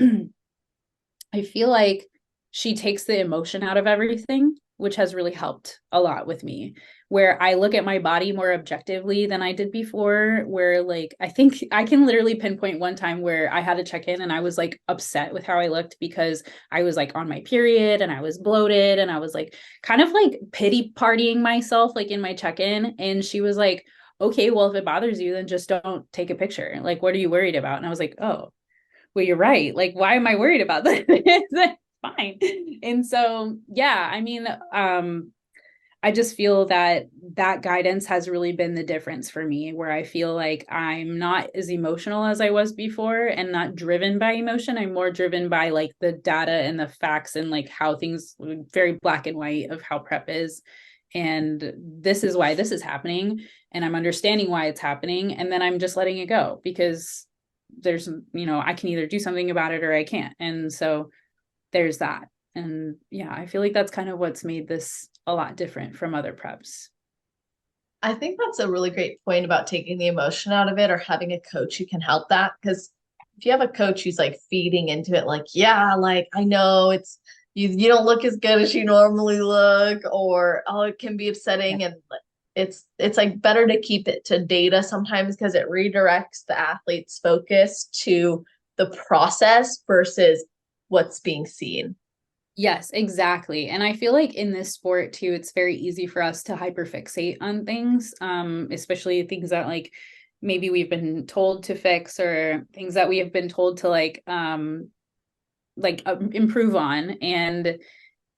I feel like she takes the emotion out of everything, which has really helped a lot with me. Where I look at my body more objectively than I did before, where like I think I can literally pinpoint one time where I had to check in and I was like upset with how I looked because I was like on my period and I was bloated and I was like kind of like pity partying myself like in my check-in. And she was like, okay, well, if it bothers you, then just don't take a picture. Like, what are you worried about? And I was like, oh, well, you're right. Like, why am I worried about this? Fine. And so, yeah, I mean, I just feel that that guidance has really been the difference for me, where I feel like I'm not as emotional as I was before and not driven by emotion. I'm more driven by like the data and the facts and like how things very black and white of how prep is. And this is why this is happening. And I'm understanding why it's happening. And then I'm just letting it go because there's, I can either do something about it or I can't. And so there's that. And yeah, I feel like that's kind of what's made this a lot different from other preps. I think that's a really great point about taking the emotion out of it or having a coach who can help that. Because if you have a coach who's like feeding into it, like, yeah, like I know it's you don't look as good as you normally look, or oh, it can be Yeah. upsetting and it's like better to keep it to data sometimes because it redirects the athlete's focus to the process versus what's being seen. Yes, exactly. And I feel like in this sport too, it's very easy for us to hyperfixate on things, especially things that like maybe we've been told to fix or things that we have been told to improve on. And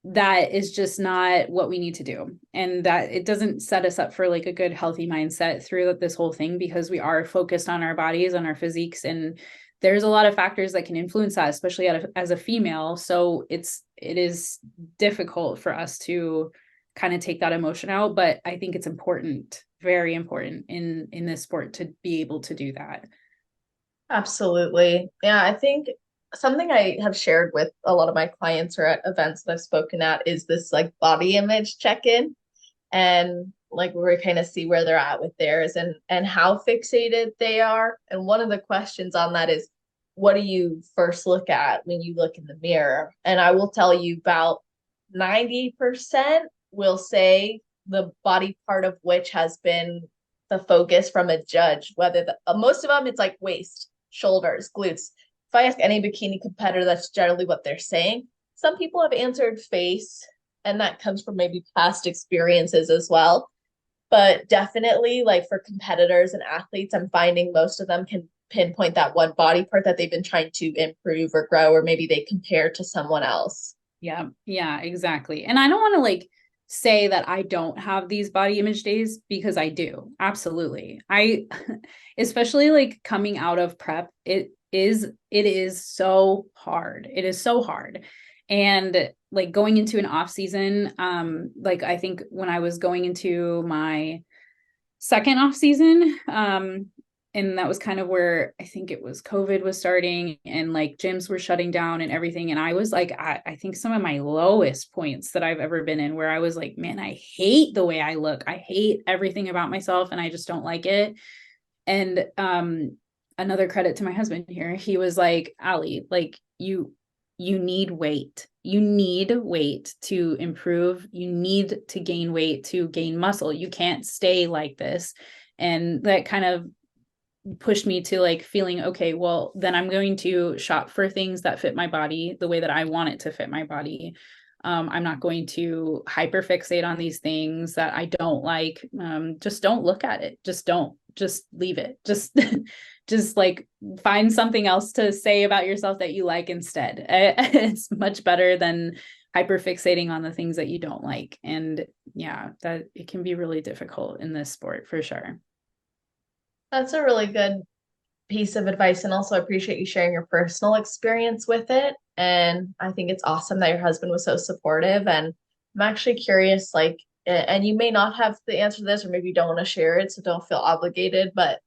that is just not what we need to do. And that it doesn't set us up for like a good healthy mindset through this whole thing, because we are focused on our bodies and our physiques, and there's a lot of factors that can influence that, especially as a female. So it is difficult for us to kind of take that emotion out, but I think it's important, very important in this sport to be able to do that. Absolutely. Yeah, I think something I have shared with a lot of my clients or at events that I've spoken at is this like body image check-in and like we kind of see where they're at with theirs and how fixated they are. And one of the questions on that is what do you first look at when you look in the mirror? And I will tell you about 90% will say the body part of which has been the focus from a judge, whether most of them, it's like waist, shoulders, glutes. If I ask any bikini competitor, that's generally what they're saying. Some people have answered face, and that comes from maybe past experiences as well. But definitely, like for competitors and athletes, I'm finding most of them can pinpoint that one body part that they've been trying to improve or grow, or maybe they compare to someone else. Yeah, yeah, exactly. And I don't want to like say that I don't have these body image days because I do. Absolutely. I especially like coming out of prep, it is so hard. It is so hard. And like going into an off season, like I think when I was going into my second off season, and that was kind of where I think it was COVID was starting and like gyms were shutting down and everything. And I was like, I think some of my lowest points that I've ever been in, where I was like, man, I hate the way I look. I hate everything about myself and I just don't like it. And another credit to my husband here. He was like, Allie, like you need weight. You need weight to improve. You need to gain weight to gain muscle. You can't stay like this. And that kind of pushed me to like feeling, okay, well, then I'm going to shop for things that fit my body the way that I want it to fit my body. I'm not going to hyperfixate on these things that I don't like. Just don't look at it. Just leave it. Just like find something else to say about yourself that you like instead. It's much better than hyperfixating on the things that you don't like. And yeah, that it can be really difficult in this sport for sure. That's a really good piece of advice. And also, I appreciate you sharing your personal experience with it. And I think it's awesome that your husband was so supportive. And I'm actually curious, like, and you may not have the answer to this, or maybe you don't want to share it, so don't feel obligated. But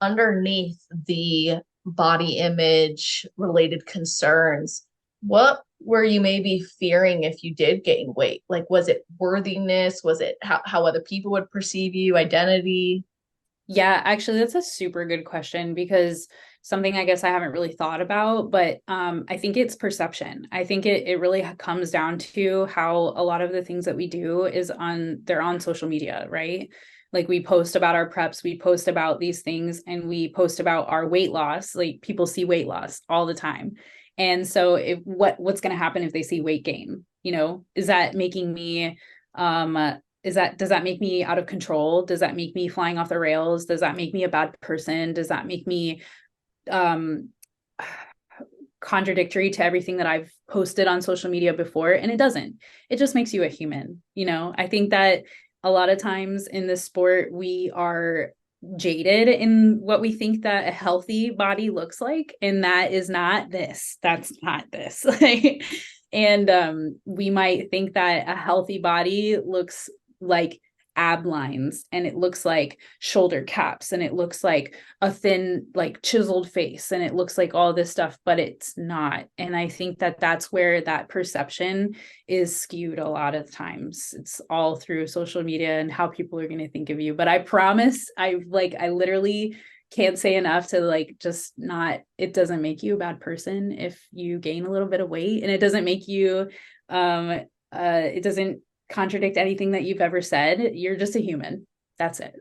underneath the body image related concerns, what were you maybe fearing if you did gain weight? Like, was it worthiness? Was it how other people would perceive you, identity? Yeah, actually, that's a super good question because something I guess I haven't really thought about, but I think it's perception. I think it really comes down to how a lot of the things that we do they're on social media, right? Like we post about our preps, we post about these things, and we post about our weight loss. Like people see weight loss all the time. And so what's going to happen if they see weight gain? You know, is that making me does that make me out of control? Does that make me flying off the rails? Does that make me a bad person? Does that make me um contradictory to everything that I've posted on social media before? And it doesn't. It just makes you a human. You know, I think that a lot of times in this sport we are jaded in what we think that a healthy body looks like, and that is not this. That's not this. And we might think that a healthy body looks like ab lines, and it looks like shoulder caps, and it looks like a thin like chiseled face, and it looks like all this stuff, but it's not. And I think that that's where that perception is skewed a lot of times. It's all through social media and how people are going to think of you. But I promise, I literally can't say enough to like just not, it doesn't make you a bad person if you gain a little bit of weight, and it doesn't make you it doesn't contradict anything that you've ever said. You're just a human. That's it.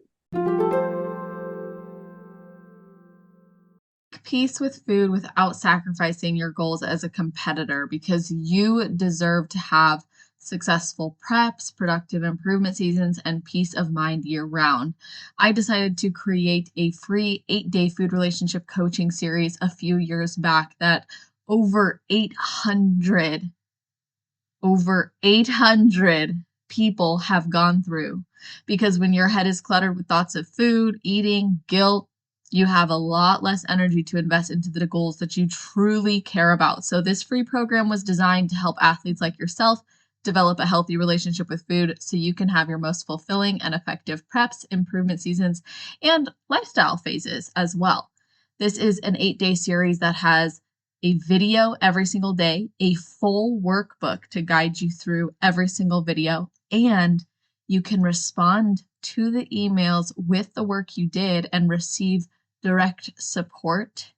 Peace with food without sacrificing your goals as a competitor, because you deserve to have successful preps, productive improvement seasons, and peace of mind year round. I decided to create a free 8-day food relationship coaching series a few years back that over 800 people have gone through, because when your head is cluttered with thoughts of food, eating, guilt, you have a lot less energy to invest into the goals that you truly care about. So this free program was designed to help athletes like yourself develop a healthy relationship with food so you can have your most fulfilling and effective preps, improvement seasons, and lifestyle phases as well. This is an 8-day series that has a video every single day, a full workbook to guide you through every single video, and you can respond to the emails with the work you did and receive direct support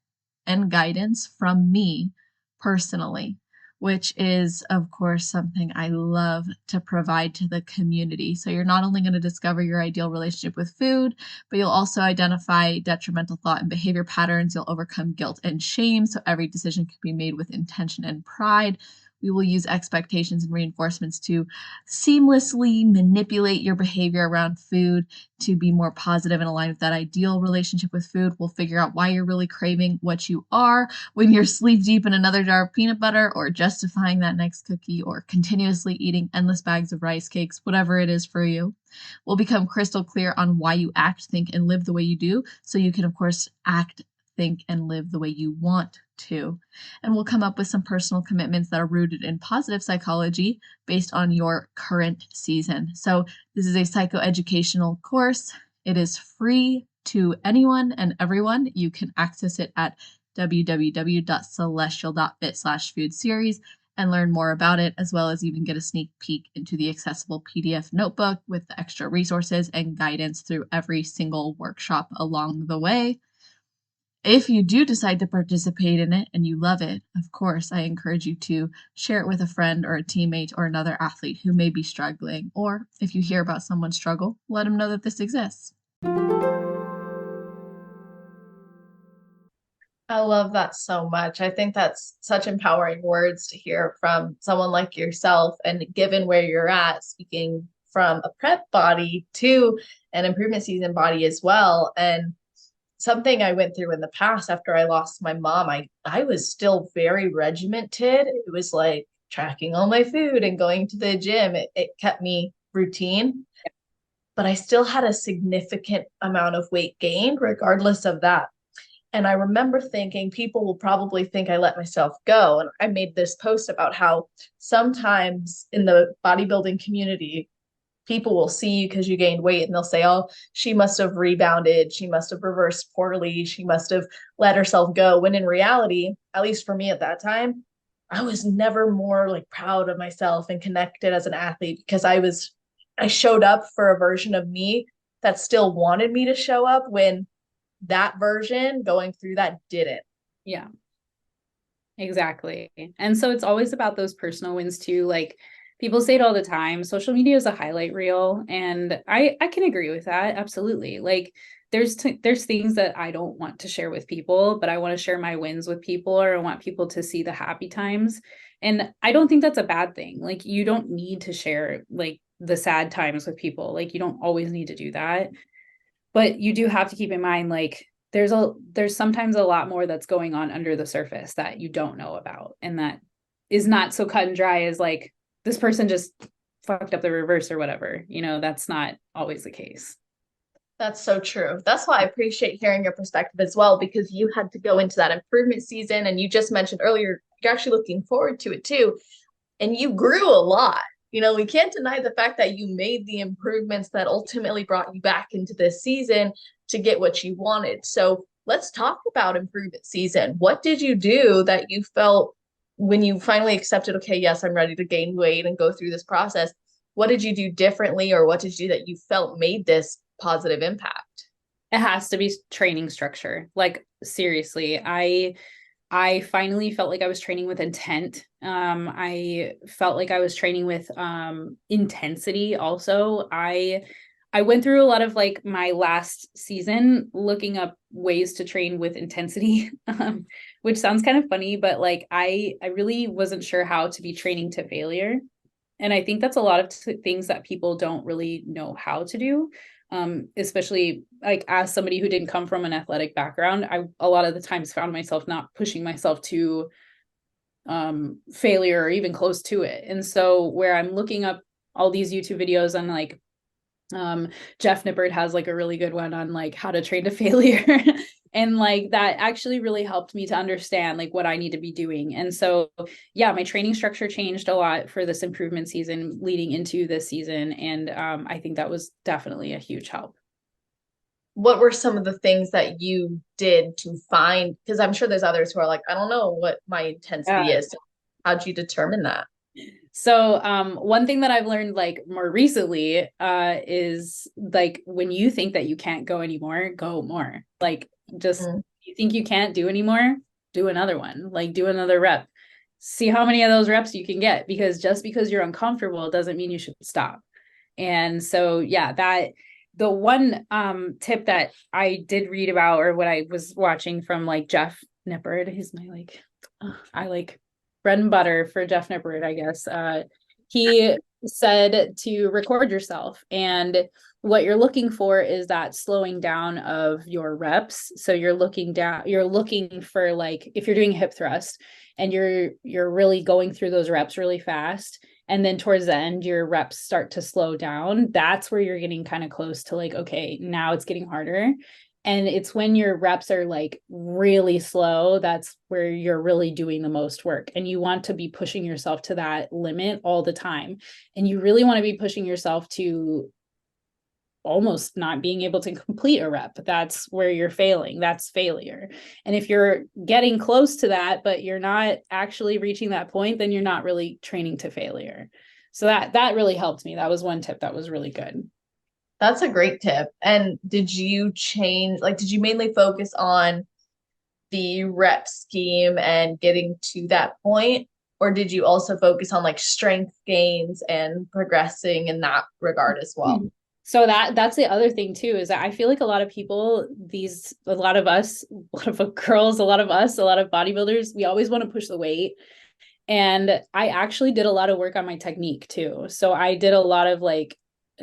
and guidance from me personally. which is, of course, something I love to provide to the community. So you're not only going to discover your ideal relationship with food, but you'll also identify detrimental thought and behavior patterns. You'll overcome guilt and shame, so every decision can be made with intention and pride. We will use expectations and reinforcements to seamlessly manipulate your behavior around food to be more positive and aligned with that ideal relationship with food. We'll figure out why you're really craving what you are when you're sleep deep in another jar of peanut butter, or justifying that next cookie, or continuously eating endless bags of rice cakes, whatever it is for you. We'll become crystal clear on why you act, think, and live the way you do, so you can, of course, act, think, and live the way you want to. And we'll come up with some personal commitments that are rooted in positive psychology based on your current season. So this is a psychoeducational course. It is free to anyone and everyone. You can access it at www.celestial.fit/food series and learn more about it, as well as even get a sneak peek into the accessible PDF notebook with the extra resources and guidance through every single workshop along the way. If you do decide to participate in it and you love it, of course, I encourage you to share it with a friend or a teammate or another athlete who may be struggling. Or if you hear about someone's struggle, let them know that this exists. I love that so much. I think that's such empowering words to hear from someone like yourself. And given where you're at, speaking from a prep body to an improvement season body as well. And something I went through in the past after I lost my mom, I was still very regimented. It was like tracking all my food and going to the gym. It kept me routine, but I still had a significant amount of weight gained regardless of that. And I remember thinking people will probably think I let myself go. And I made this post about how sometimes in the bodybuilding community, people will see you because you gained weight and they'll say, oh, she must have rebounded. She must have reversed poorly. She must have let herself go. When in reality, at least for me at that time, I was never more like proud of myself and connected as an athlete because I showed up for a version of me that still wanted me to show up when that version going through that didn't. Yeah, exactly. And so it's always about those personal wins too. Like people say it all the time, social media is a highlight reel. And I can agree with that. Absolutely. Like there's things that I don't want to share with people, but I want to share my wins with people, or I want people to see the happy times. And I don't think that's a bad thing. Like you don't need to share like the sad times with people. Like you don't always need to do that. But you do have to keep in mind, like there's sometimes a lot more that's going on under the surface that you don't know about. And that is not so cut and dry as like, this person just fucked up the reverse or whatever. That's not always the case. That's so true. That's why I appreciate hearing your perspective as well, because you had to go into that improvement season. And you just mentioned earlier, you're actually looking forward to it too. And you grew a lot. We can't deny the fact that you made the improvements that ultimately brought you back into this season to get what you wanted. So let's talk about improvement season. What did you do that you felt when you finally accepted, okay, yes, I'm ready to gain weight and go through this process? What did you do differently, or what did you do that you felt made this positive impact? It has to be training structure. Like seriously, I finally felt like I was training with intent. I felt like I was training with intensity also. I went through a lot of like my last season looking up ways to train with intensity, which sounds kind of funny, but like I really wasn't sure how to be training to failure. And I think that's a lot of things that people don't really know how to do. Especially like as somebody who didn't come from an athletic background, I a lot of the times found myself not pushing myself to failure or even close to it. And so where I'm looking up all these YouTube videos on like Jeff Nippert has like a really good one on like how to train to failure. And like that actually really helped me to understand like what I need to be doing. And so, yeah, my training structure changed a lot for this improvement season leading into this season. And I think that was definitely a huge help. What were some of the things that you did to find, because I'm sure there's others who are like, I don't know what my intensity is. How'd you determine that? So one thing that I've learned like more recently is like when you think that you can't go anymore, go more. Like just you think you can't do anymore, do another one, like do another rep. see how many of those reps you can get, because just because you're uncomfortable doesn't mean you should stop. And so, yeah, the one tip that I did read about, or what I was watching from like Jeff Nippard, he's my like, I like bread and butter for Jeff Nippard, I guess. He said to record yourself, and what you're looking for is that slowing down of your reps. So you're looking for, like, if you're doing hip thrust and you're really going through those reps really fast, and then towards the end your reps start to slow down, that's where you're getting kind of close to like, okay, now it's getting harder. And it's when your reps are like really slow, that's where you're really doing the most work. And you want to be pushing yourself to that limit all the time. And you really want to be pushing yourself to almost not being able to complete a rep. That's where you're failing. That's failure. And if you're getting close to that, but you're not actually reaching that point, then you're not really training to failure. So that really helped me. That was one tip that was really good. That's a great tip. And did you change, like, did you mainly focus on the rep scheme and getting to that point? Or did you also focus on like strength gains and progressing in that regard as well? So that's the other thing too, is that I feel like a lot of people, a lot of us, a lot of girls, a lot of us, a lot of bodybuilders, we always want to push the weight. And I actually did a lot of work on my technique too. So I did a lot of like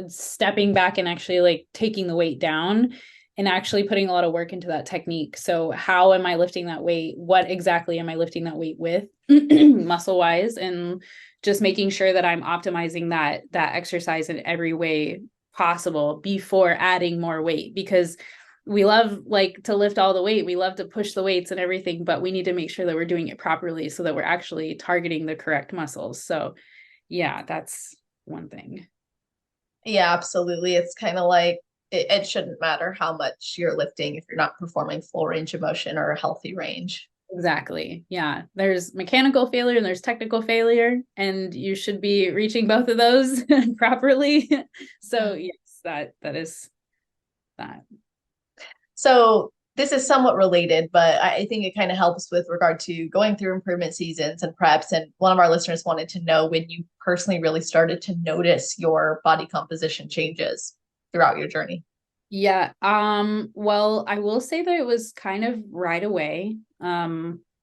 stepping back and actually like taking the weight down and actually putting a lot of work into that technique. So how am I lifting that weight? What exactly am I lifting that weight with muscle wise? And just making sure that I'm optimizing that exercise in every way possible before adding more weight, because we love like to lift all the weight. We love to push the weights and everything, but we need to make sure that we're doing it properly so that we're actually targeting the correct muscles. So yeah, that's one thing. Yeah, absolutely. It's kind of like it shouldn't matter how much you're lifting if you're not performing full range of motion or a healthy range. Exactly. Yeah. There's mechanical failure and there's technical failure, and you should be reaching both of those properly. So yes, that is that. So this is somewhat related, but I think it kind of helps with regard to going through improvement seasons and preps. And one of our listeners wanted to know when you personally really started to notice your body composition changes throughout your journey. Yeah. Well, I will say that it was kind of right away.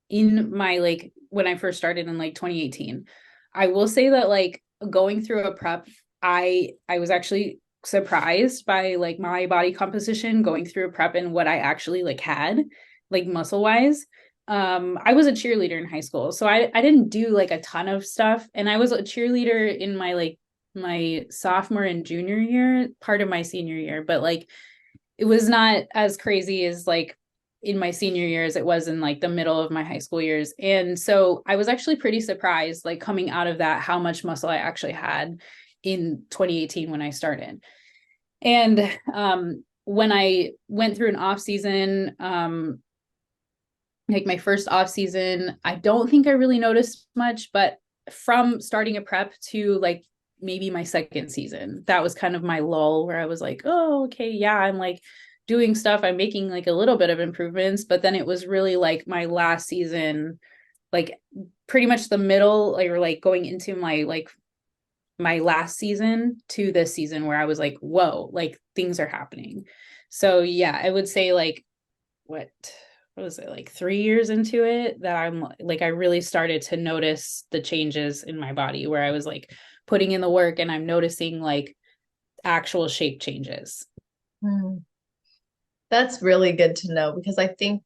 In my, like, when I first started in like 2018. I will say that like going through a prep, I was actually surprised by like my body composition going through a prep and what I actually like had, like muscle wise. I was a cheerleader in high school, so I didn't do like a ton of stuff. And I was a cheerleader in my sophomore and junior year, part of my senior year, but like it was not as crazy as like in my senior year as it was in like the middle of my high school years. And so I was actually pretty surprised, like coming out of that, how much muscle I actually had in 2018 when I started. And when I went through an off season, like my first off season, I don't think I really noticed much, but from starting a prep to like maybe my second season, that was kind of my lull where I was like, oh, okay, yeah, I'm like doing stuff. I'm making like a little bit of improvements, but then it was really like my last season, like pretty much the middle, like, or like going into my last season to this season where I was like, whoa, like things are happening. So yeah, I would say like what was it, like 3 years into it, that I'm like, I really started to notice the changes in my body where I was like putting in the work and I'm noticing like actual shape changes. That's really good to know, because I think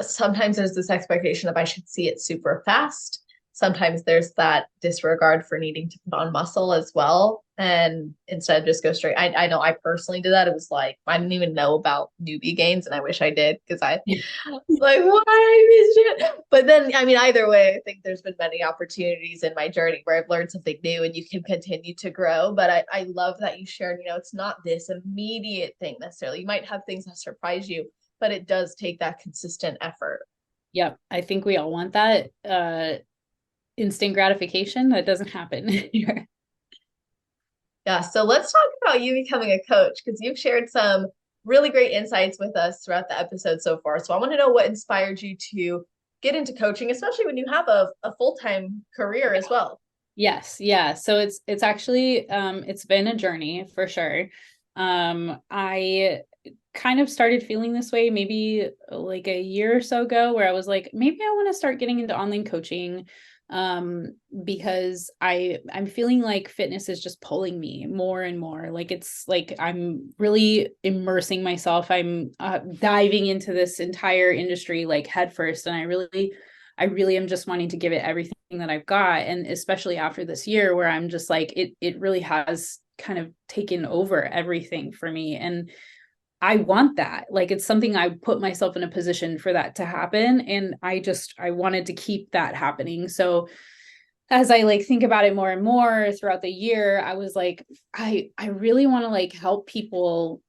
sometimes there's this expectation of I should see it super fast. Sometimes there's that disregard for needing to put on muscle as well. And instead just go straight. I know I personally did that. It was like, I didn't even know about newbie gains, and I wish I did, because I was like, why I missed it? But then, I mean, either way, I think there's been many opportunities in my journey where I've learned something new and you can continue to grow. But I love that you shared, it's not this immediate thing necessarily. You might have things that surprise you, but it does take that consistent effort. Yep. I think we all want that instant gratification. That doesn't happen here. Yeah, so let's talk about you becoming a coach, because you've shared some really great insights with us throughout the episode so far. So I want to know what inspired you to get into coaching, especially when you have a full-time career as well? Yes, yeah. So it's actually it's been a journey for sure. I kind of started feeling this way maybe like a year or so ago, where I was like, maybe I want to start getting into online coaching, because I'm feeling like fitness is just pulling me more and more. Like it's like I'm really immersing myself. I'm diving into this entire industry like head first, and I really am just wanting to give it everything that I've got. And especially after this year where I'm just like, it really has kind of taken over everything for me. And I want that. Like, it's something I put myself in a position for that to happen. And I wanted to keep that happening. So as I like think about it more and more throughout the year, I was like, I really want to like help people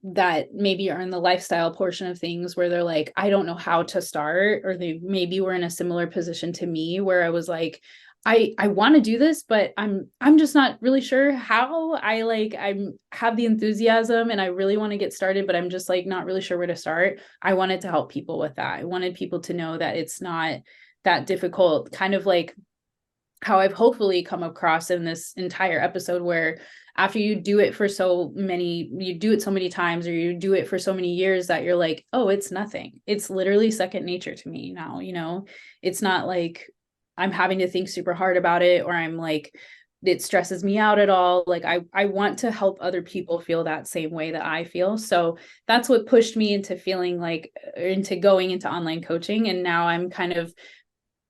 that maybe are in the lifestyle portion of things, where they're like, I don't know how to start, or they maybe were in a similar position to me, where I was like, I want to do this, but I'm just not really sure how. I have the enthusiasm and I really want to get started, but I'm just like not really sure where to start. I wanted to help people with that. I wanted people to know that it's not that difficult, kind of like how I've hopefully come across in this entire episode, where after you do it you do it so many times, or you do it for so many years, that you're like, oh, it's nothing. It's literally second nature to me now. It's not like I'm having to think super hard about it, or I'm like, it stresses me out at all. Like I want to help other people feel that same way that I feel. So that's what pushed me into feeling like, into going into online coaching. And now I'm kind of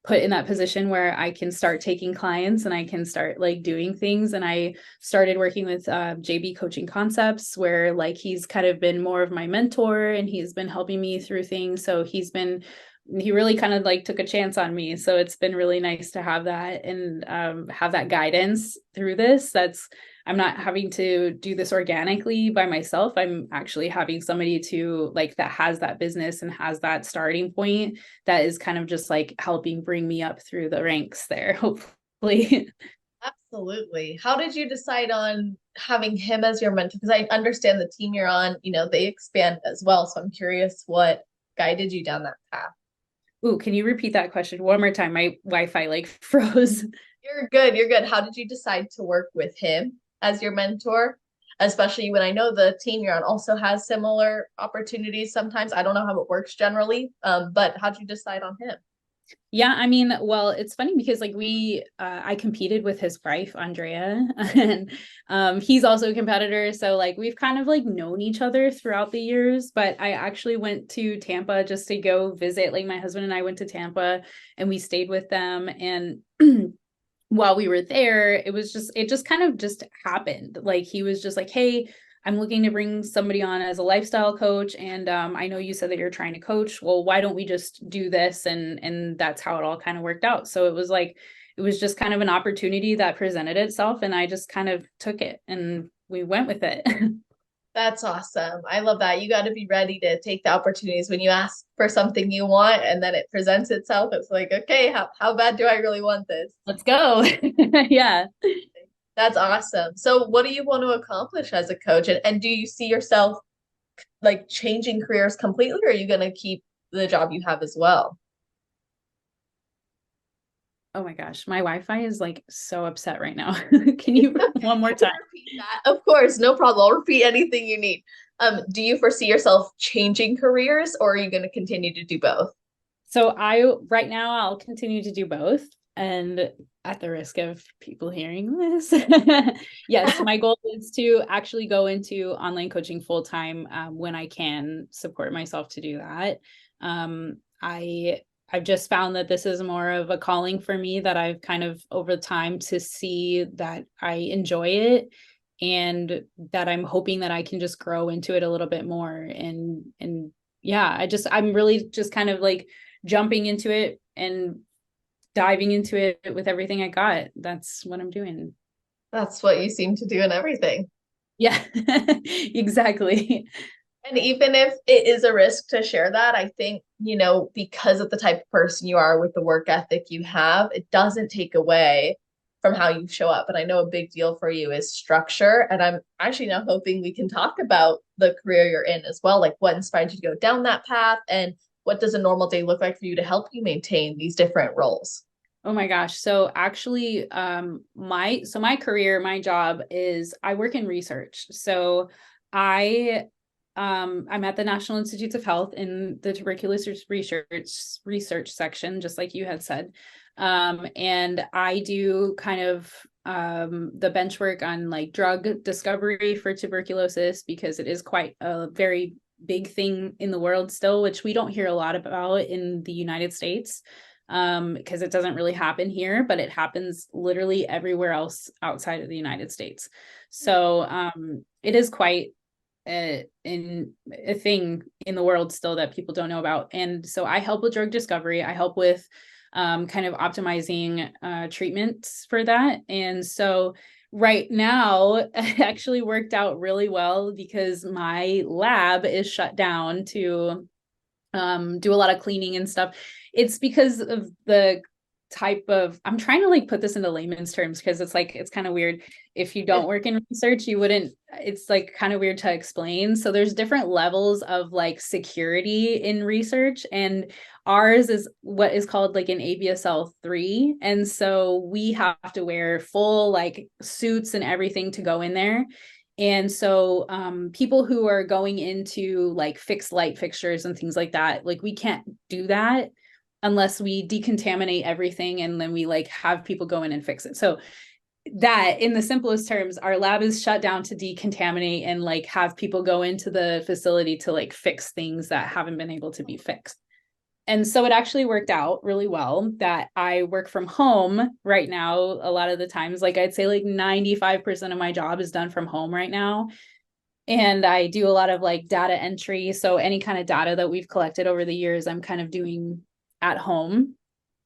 put in that position where I can start taking clients and I can start like doing things. And I started working with JB Coaching Concepts, where like he's kind of been more of my mentor and he's been helping me through things. So he really kind of like took a chance on me. So it's been really nice to have that, and have that guidance through this. I'm not having to do this organically by myself. I'm actually having somebody to like, that has that business and has that starting point, that is kind of just like helping bring me up through the ranks there, hopefully. Absolutely. How did you decide on having him as your mentor? Because I understand the team you're on, they expand as well. So I'm curious what guided you down that path. Ooh, can you repeat that question one more time? My Wi-Fi like froze. You're good. You're good. How did you decide to work with him as your mentor? Especially when I know the team you're on also has similar opportunities sometimes. I don't know how it works generally, but how'd you decide on him? Yeah, I mean, well, it's funny because like I competed with his wife, Andrea, and he's also a competitor. So like we've kind of like known each other throughout the years, but I actually went to Tampa just to go visit. Like my husband and I went to Tampa and we stayed with them. And while we were there, it just kind of just happened. Like he was just like, hey, I'm looking to bring somebody on as a lifestyle coach. And I know you said that you're trying to coach. Well, why don't we just do this? And that's how it all kind of worked out. So it was just kind of an opportunity that presented itself. And I just kind of took it and we went with it. That's awesome. I love that. You got to be ready to take the opportunities when you ask for something you want and then it presents itself. It's like, okay, how bad do I really want this? Let's go. Yeah. That's awesome. So what do you want to accomplish as a coach? And do you see yourself like changing careers completely, or are you going to keep the job you have as well? Oh my gosh, my Wi-Fi is like so upset right now. Can you one more time? Repeat that. Of course, no problem. I'll repeat anything you need. Do you foresee yourself changing careers, or are you going to continue to do both? So right now I'll continue to do both. And at the risk of people hearing this, yes, my goal is to actually go into online coaching full time, when I can support myself to do that. I've just found that this is more of a calling for me, that I've kind of over time to see that I enjoy it, and that I'm hoping that I can just grow into it a little bit more. And yeah, I'm really just kind of like jumping into it and diving into it with everything I got. That's what I'm doing. That's what you seem to do in everything. Yeah, exactly. And even if it is a risk to share that, I think, because of the type of person you are with the work ethic you have, it doesn't take away from how you show up. And I know a big deal for you is structure. And I'm actually now hoping we can talk about the career you're in as well, like what inspired you to go down that path and what does a normal day look like for you to help you maintain these different roles? Oh my gosh. So actually, my career, my job is I work in research. So I I'm at the National Institutes of Health in the Tuberculosis Research Section, just like you had said. And I do kind of the bench work on like drug discovery for tuberculosis because it is quite a very big thing in the world still, which we don't hear a lot about in the United States because it doesn't really happen here, but it happens literally everywhere else outside of the United States. So it is quite a thing in the world still that people don't know about. And so I help with drug discovery. I help with kind of optimizing treatments for that. And so right now, it actually worked out really well because my lab is shut down to do a lot of cleaning and stuff. It's because of the type of, I'm trying to like put this into layman's terms because it's like, it's kind of weird. If you don't work in research, you wouldn't, it's like kind of weird to explain. So there's different levels of like security in research, and ours is what is called like an ABSL 3. And so we have to wear full like suits and everything to go in there. And so people who are going into like fixed light fixtures and things like that, like we can't do that unless we decontaminate everything and then we like have people go in and fix it. So that in the simplest terms, our lab is shut down to decontaminate and like have people go into the facility to like fix things that haven't been able to be fixed. And so it actually worked out really well that I work from home right now. A lot of the times, like I'd say like 95% of my job is done from home right now. And I do a lot of like data entry. So any kind of data that we've collected over the years, I'm kind of doing at home.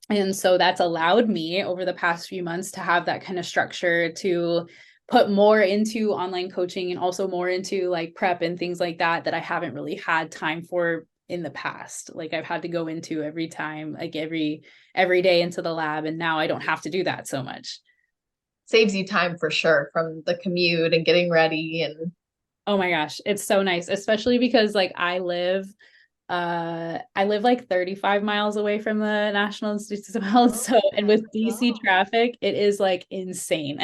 And so that's allowed me over the past few months to have that kind of structure to put more into online coaching and also more into like prep and things like that I haven't really had time for in the past. Like I've had to go into every time, like every day into the lab. And now I don't have to do that so much. Saves you time for sure from the commute and getting ready and oh my gosh, it's so nice, especially because like I live like 35 miles away from the National Institutes of Health. So, and with DC traffic, it is like insane.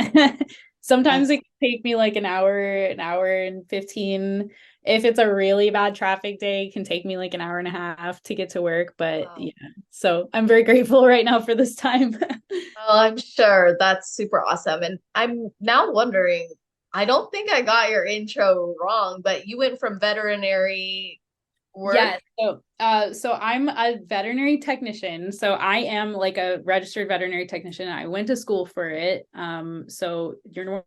Sometimes it can take me like an hour and 15. If it's a really bad traffic day, it can take me like an hour and a half to get to work. But yeah, so I'm very grateful right now for this time. oh, I'm sure that's super awesome. And I'm now wondering, I don't think I got your intro wrong, but you went from veterinary work. Yeah. So I'm a veterinary technician. So I am like a registered veterinary technician. I went to school for it. So you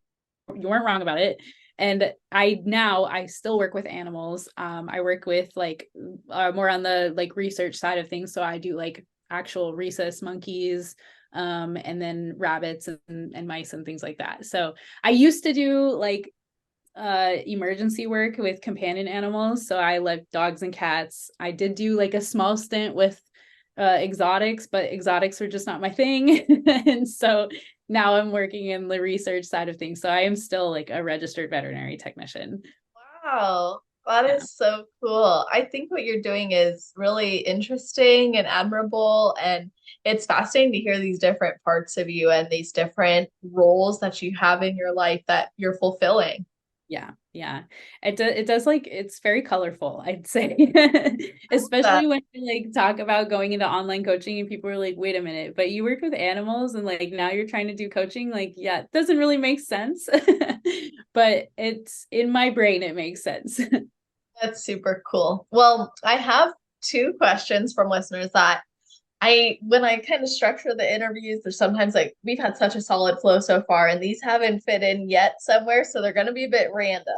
weren't wrong about it. And I still work with animals. I work with like more on the like research side of things. So I do like actual rhesus monkeys, and then rabbits and mice and things like that. So I used to do like emergency work with companion animals. So I love dogs and cats. I did do like a small stint with exotics, but exotics are just not my thing. And so now I'm working in the research side of things. So I am still like a registered veterinary technician. Wow, that is so cool. I think what you're doing is really interesting and admirable. And it's fascinating to hear these different parts of you and these different roles that you have in your life that you're fulfilling. Yeah. It does like it's very colorful, I'd say. Especially when you like talk about going into online coaching and people are like, wait a minute, but you work with animals and like now you're trying to do coaching. Like, yeah, it doesn't really make sense. But it's in my brain, it makes sense. That's super cool. Well, I have two questions from listeners that when I kind of structure the interviews, there's sometimes like we've had such a solid flow so far, and these haven't fit in yet somewhere, so they're going to be a bit random.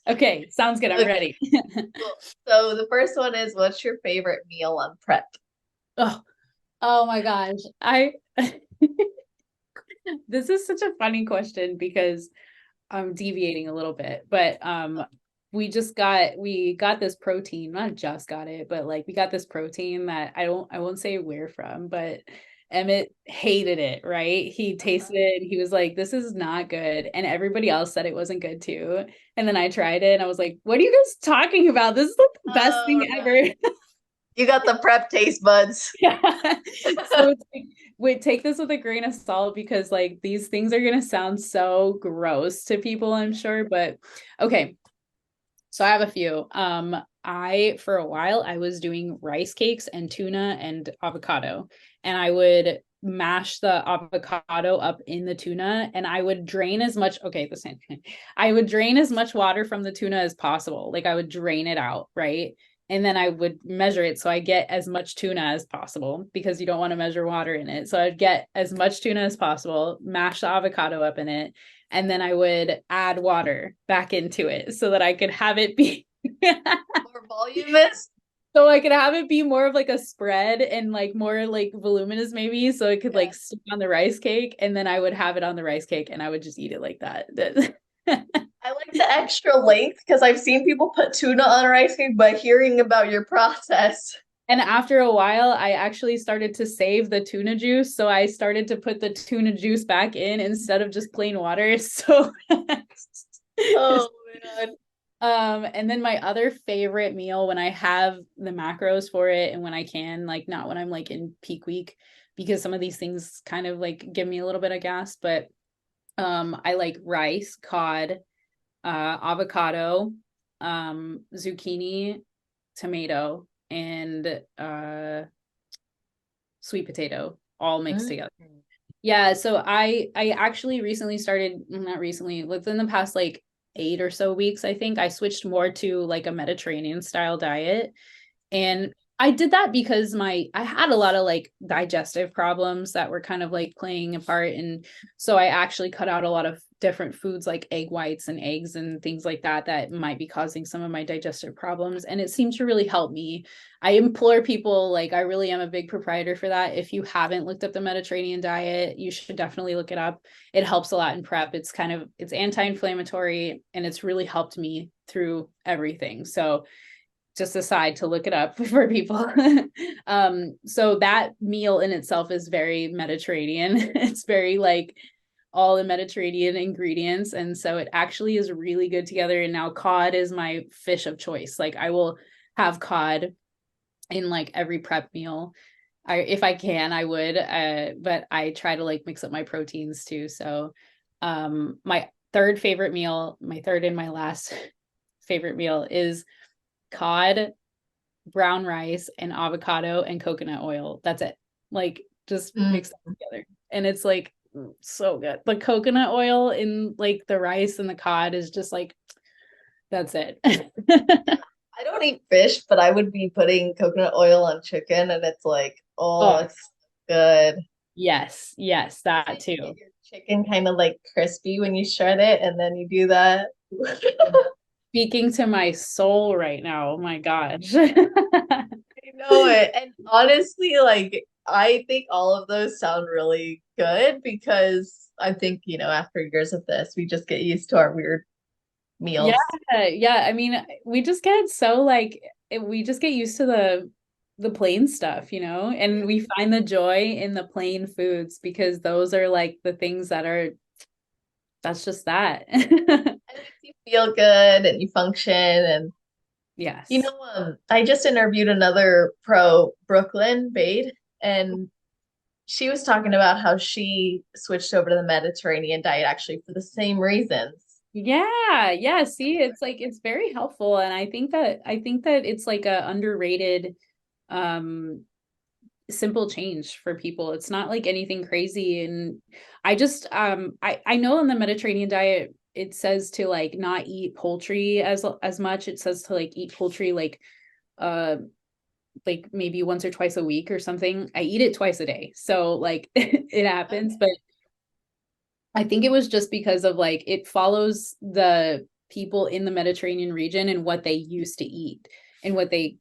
Okay, sounds good. I'm ready. Cool. So the first one is, what's your favorite meal on prep? Oh my gosh. This is such a funny question because I'm deviating a little bit, but we got this protein, not just got it, but like we got this protein that I won't say where from, but Emmett hated it, right? He tasted it and he was like, this is not good. And everybody else said it wasn't good too. And then I tried it and I was like, what are you guys talking about? This is like the best thing ever. You got the prep taste buds. Yeah. So it's like, wait, take this with a grain of salt because like these things are gonna sound so gross to people, I'm sure. But okay. So I have a few. I for a while I was doing rice cakes and tuna and avocado, and I would mash the avocado up in the tuna, and I would drain as much. Okay, the same thing. I would drain as much water from the tuna as possible. Like I would drain it out, right? And then I would measure it so I get as much tuna as possible because you don't want to measure water in it. So I'd get as much tuna as possible, mash the avocado up in it, and then I would add water back into it so that I could have it be More voluminous. so I could have it be more of like a spread and like more like voluminous maybe so it could like stick on the rice cake, and then I would have it on the rice cake and I would just eat it like that. I like the extra length because I've seen people put tuna on rice cake, but hearing about your process. And after a while, I actually started to save the tuna juice. So I started to put the tuna juice back in instead of just plain water. So Oh man. and then my other favorite meal when I have the macros for it and when I can, like not when I'm like in peak week, because some of these things kind of like give me a little bit of gas, but I like rice, cod, avocado, zucchini, tomato, and sweet potato all mixed together. Yeah, so I actually recently started, not recently, within the past like 8 or so weeks, I think I switched more to like a Mediterranean style diet. And I did that because I had a lot of like digestive problems that were kind of like playing a part. And so I actually cut out a lot of different foods like egg whites and eggs and things like that that might be causing some of my digestive problems. And it seemed to really help me. I implore people, like I really am a big proprietor for that. If you haven't looked up the Mediterranean diet, you should definitely look it up. It helps a lot in prep. It's anti-inflammatory and it's really helped me through everything. So just decide to look it up for people. So that meal in itself is very Mediterranean. It's very like all the Mediterranean ingredients. And so it actually is really good together. And now cod is my fish of choice. Like I will have cod in like every prep meal. If I can, I would, but I try to like mix up my proteins too. So my third and my last favorite meal is cod, brown rice, and avocado and coconut oil. That's it. Like just mix them together. And it's like so good. The coconut oil in like the rice and the cod is just like, that's it. I don't eat fish, but I would be putting coconut oil on chicken and it's like, oh, it's good. Yes, that too. Get your chicken kind of like crispy when you shred it and then you do that. Speaking to my soul right now. Oh my gosh. I know it. And honestly, like I think all of those sound really good because I think, after years of this, we just get used to our weird meals. Yeah. I mean, we just get so like we just get used to the plain stuff, and we find the joy in the plain foods because those are like the things that's just that. It makes you feel good and you function. And yes. I just interviewed another pro, Brooklyn Bade, and she was talking about how she switched over to the Mediterranean diet actually for the same reasons. Yeah. See, it's like it's very helpful. And I think that it's like a underrated simple change for people. It's not like anything crazy. And I just I know in the Mediterranean diet it says to like not eat poultry as much. It says to like eat poultry like maybe once or twice a week or something. I eat it twice a day. So like it happens, but I think it was just because of like it follows the people in the Mediterranean region and what they used to eat and what they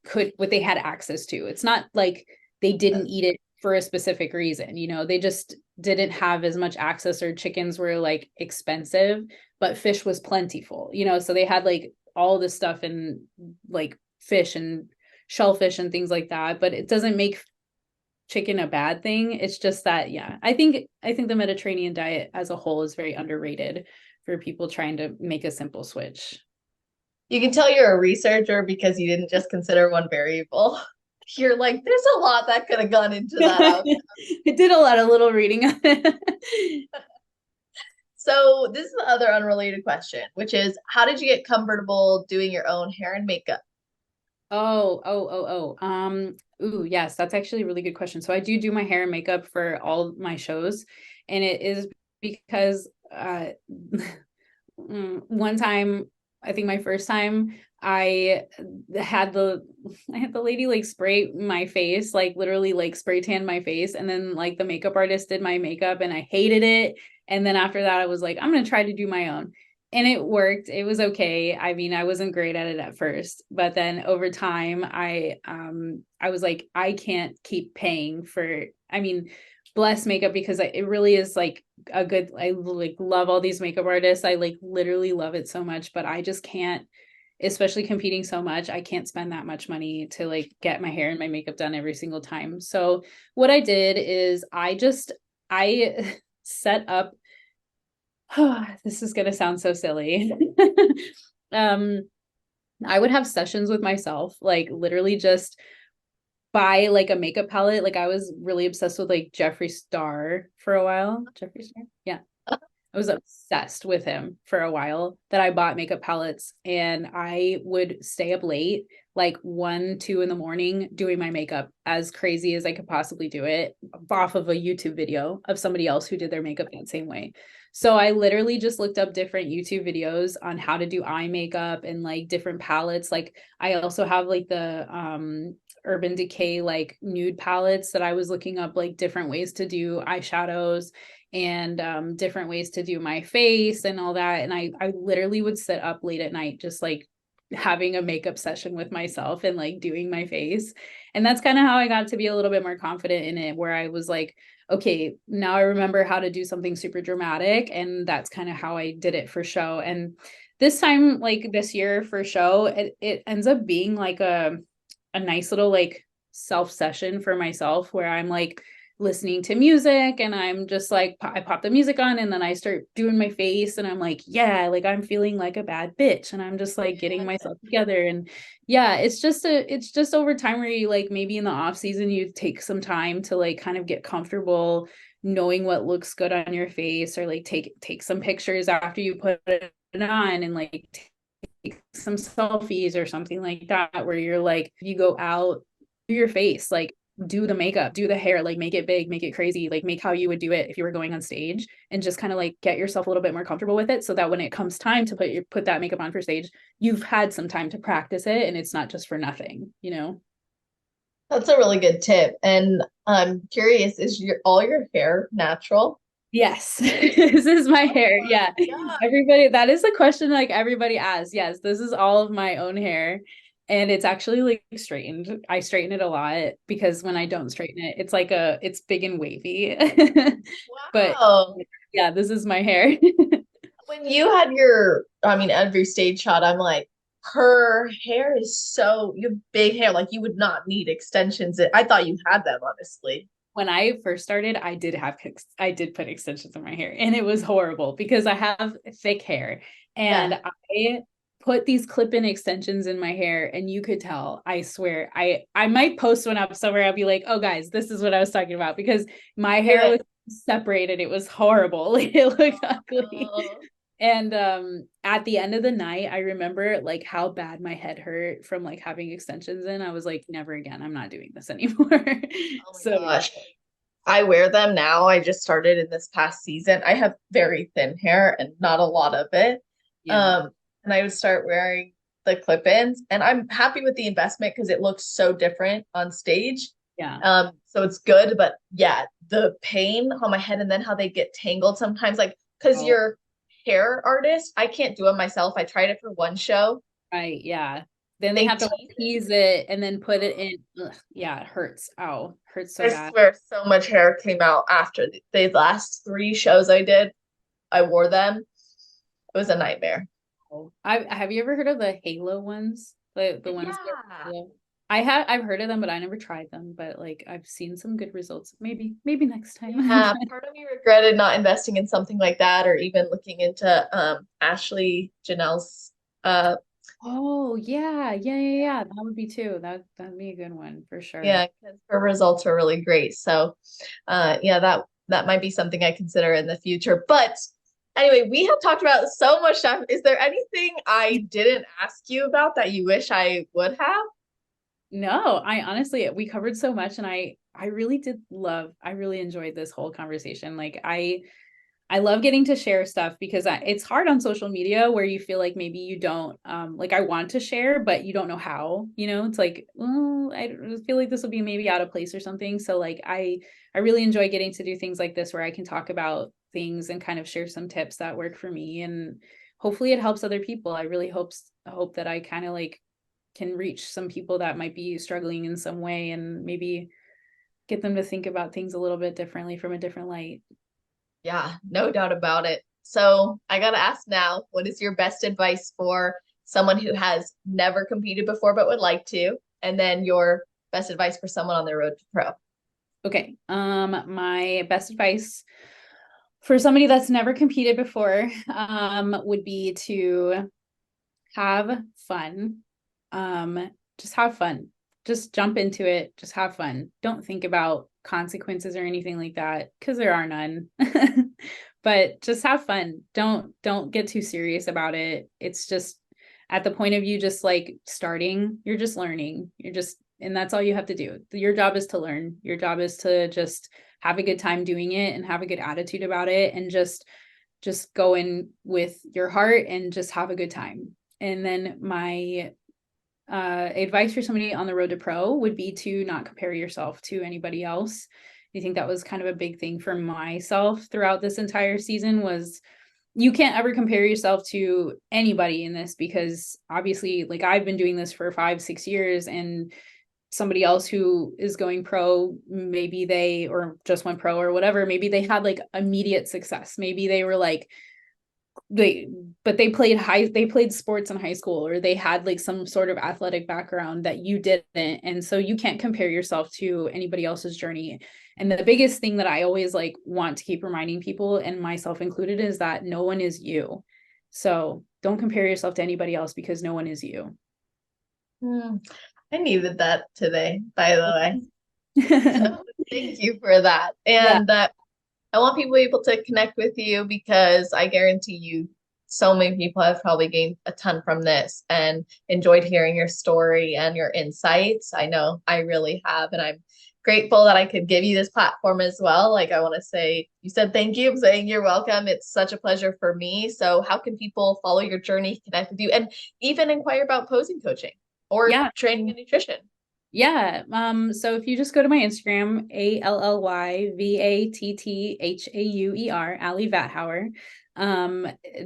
had access to. It's not like they didn't eat it for a specific reason, they just didn't have as much access, or chickens were like expensive, but fish was plentiful, so they had like all this stuff and like fish and shellfish and things like that, but it doesn't make chicken a bad thing. It's just that, I think the Mediterranean diet as a whole is very underrated for people trying to make a simple switch. You can tell you're a researcher because you didn't just consider one variable. You're like, there's a lot that could have gone into that outcome. I did a lot of little reading on it. So this is the other unrelated question, which is, how did you get comfortable doing your own hair and makeup? Ooh, yes, that's actually a really good question. So I do my hair and makeup for all my shows, and it is because one time, I think my first time, I had the lady like spray my face, like literally like spray tan my face, and then like the makeup artist did my makeup and I hated it. And then after that I was like, I'm gonna try to do my own. And it worked. It was okay. I mean, I wasn't great at it at first, but then over time I was like, I can't keep paying for, I mean, bless makeup, because it really is like a good, I like love all these makeup artists. I like literally love it so much, but I just can't, especially competing so much, I can't spend that much money to like get my hair and my makeup done every single time. So what I did is I set up, this is going to sound so silly. I would have sessions with myself, like literally just buy like a makeup palette. Like I was really obsessed with like Jeffree Star for a while. Jeffree Star? Yeah. I was obsessed with him for a while, that I bought makeup palettes and I would stay up late, like 1, 2 in the morning doing my makeup as crazy as I could possibly do it off of a YouTube video of somebody else who did their makeup that same way. So I literally just looked up different YouTube videos on how to do eye makeup and like different palettes. Like I also have like the Urban Decay like nude palettes that I was looking up like different ways to do eyeshadows and different ways to do my face and all that. And I literally would sit up late at night just like having a makeup session with myself and like doing my face. And that's kind of how I got to be a little bit more confident in it, where I was like, okay, now I remember how to do something super dramatic. And that's kind of how I did it for show. And this time, like this year for show, it ends up being like a nice little like self session for myself, where I'm like listening to music and I'm just like, I pop the music on and then I start doing my face and I'm like, yeah, like I'm feeling like a bad bitch and I'm just like getting myself together. And yeah, it's just over time where you like, maybe in the off season, you take some time to like kind of get comfortable knowing what looks good on your face, or like take some pictures after you put it on and like take some selfies or something like that, where you're like, you go out, do your face, like do the makeup, do the hair, like make it big, make it crazy, like make how you would do it if you were going on stage, and just kind of like get yourself a little bit more comfortable with it, so that when it comes time to put that makeup on for stage, you've had some time to practice it and it's not just for nothing, you know? That's a really good tip. And I'm curious, is all your hair natural? Yes. This is my hair. Oh Yeah. my God. Everybody, that is the question like everybody asks. Yes, this is all of my own hair. And it's actually like straightened. I straighten it a lot, because when I don't straighten it, it's like it's big and wavy. But Wow. yeah, this is my hair. When you had I mean, every stage shot, I'm like, her hair is so, you have big hair. Like you would not need extensions. I thought you had them, honestly. When I first started, I did put extensions in my hair, and it was horrible because I have thick hair, and Yeah. I put these clip-in extensions in my hair, and you could tell, I swear, I might post one up somewhere. I'll be like, oh guys, this is what I was talking about, because my hair was separated. It was horrible. It looked ugly. Oh, And at the end of the night, I remember like how bad my head hurt from like having extensions in. I was like, never again. I'm not doing this anymore. oh my So gosh. I wear them now. I just started in this past season. I have very thin hair and not a lot of it. yeah. And I would start wearing the clip-ins, and I'm happy with the investment because it looks so different on stage. Yeah. So it's good, but yeah, the pain on my head and then how they get tangled sometimes, like because Oh, you're hair artist, I can't do it myself. I tried it for one show. right. Yeah. Then they They have to tease like it. tease it and then put it in. Ugh, yeah, it hurts. Ow, hurts so I bad. swear so much hair came out after the last 3 shows I did. I wore them. It was a nightmare. I have you ever heard of the Halo ones? The ones that Yeah. yeah. I've heard of them, but I never tried them. But like I've seen some good results. Maybe next time. Yeah, part of me regretted not investing in something like that, or even looking into Ashley Janelle's Oh yeah. That would be too. That'd be a good one for sure. Yeah, because her results are really great. So, yeah, that might be something I consider in the future. But anyway, we have talked about so much stuff. Is there anything I didn't ask you about that you wish I would have? No, I honestly, we covered so much, and I really I really enjoyed this whole conversation. Like I love getting to share stuff because it's hard on social media where you feel like maybe you don't, like I want to share, but you don't know how, it's like, well, I feel like this will be maybe out of place or something. So like, I really enjoy getting to do things like this where I can talk about things and kind of share some tips that work for me. And hopefully it helps other people. I really hope that I kind of like can reach some people that might be struggling in some way and maybe get them to think about things a little bit differently from a different light. Yeah, no doubt about it. So I gotta ask now, what is your best advice for someone who has never competed before but would like to? And then your best advice for someone on their road to pro. Okay. My best advice for somebody that's never competed before, would be to have fun. Just have fun. Just jump into it. Just have fun. Don't think about consequences or anything like that, because there are none. But just have fun. Don't get too serious about it. It's just at the point of you just like starting, you're just learning. And that's all you have to do. Your job is to learn. Your job is to just have a good time doing it and have a good attitude about it, and just go in with your heart and just have a good time. And then my advice for somebody on the road to pro would be to not compare yourself to anybody else. I think that was kind of a big thing for myself throughout this entire season. Was you can't ever compare yourself to anybody in this, because obviously like I've been doing this for 5-6 years, and somebody else who is going pro, maybe they, or just went pro or whatever, maybe they had like immediate success. Maybe they were like, they played sports in high school, or they had like some sort of athletic background that you didn't. And so you can't compare yourself to anybody else's journey. And the biggest thing that I always like want to keep reminding people, and myself included, is that no one is you. So don't compare yourself to anybody else, because no one is you. I needed that today, by the way. Yeah. So thank you for that. And I want people to be able to connect with you, because I guarantee you so many people have probably gained a ton from this and enjoyed hearing your story and your insights. I know I really have, and I'm grateful that I could give you this platform as well. Like, I want to say, you said thank you. I'm saying you're welcome. It's such a pleasure for me. So how can people follow your journey, connect with you, and even inquire about posing coaching or training and nutrition? Yeah. So if you just go to my Instagram, ALLYVATTHAUER, Ally Vattauer,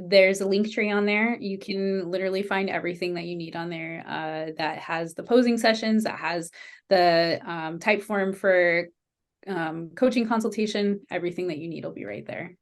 there's a link tree on there. You can literally find everything that you need on there. That has the posing sessions, that has the type form for coaching consultation. Everything that you need will be right there.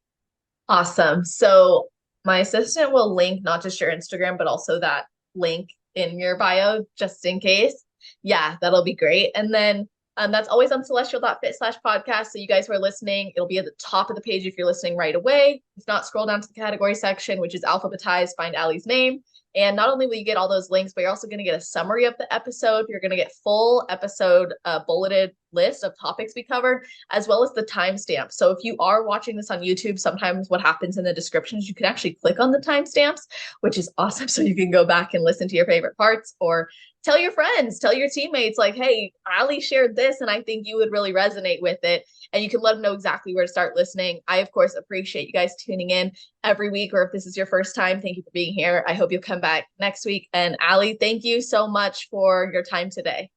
Awesome. So my assistant will link not just your Instagram, but also that link in your bio, just in case. Yeah, that'll be great. And then that's always on celestial.fit/podcast. So you guys who are listening, it'll be at the top of the page if you're listening right away. If not, scroll down to the category section, which is alphabetized, find Allie's name. And not only will you get all those links, but you're also going to get a summary of the episode. You're going to get full episode bulleted list of topics we covered, as well as the timestamp. So if you are watching this on YouTube, sometimes what happens in the descriptions, you can actually click on the timestamps, which is awesome. So you can go back and listen to your favorite parts, or tell your friends, tell your teammates, like, hey, Allie shared this and I think you would really resonate with it. And you can let them know exactly where to start listening. I, of course, appreciate you guys tuning in every week, or if this is your first time, thank you for being here. I hope you'll come back next week. And Allie, thank you so much for your time today.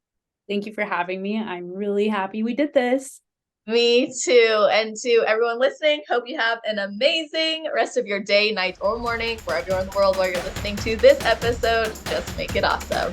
Thank you for having me. I'm really happy we did this. Me too. And to everyone listening, hope you have an amazing rest of your day, night, or morning, wherever you are in the world while you're listening to this episode. Just make it awesome.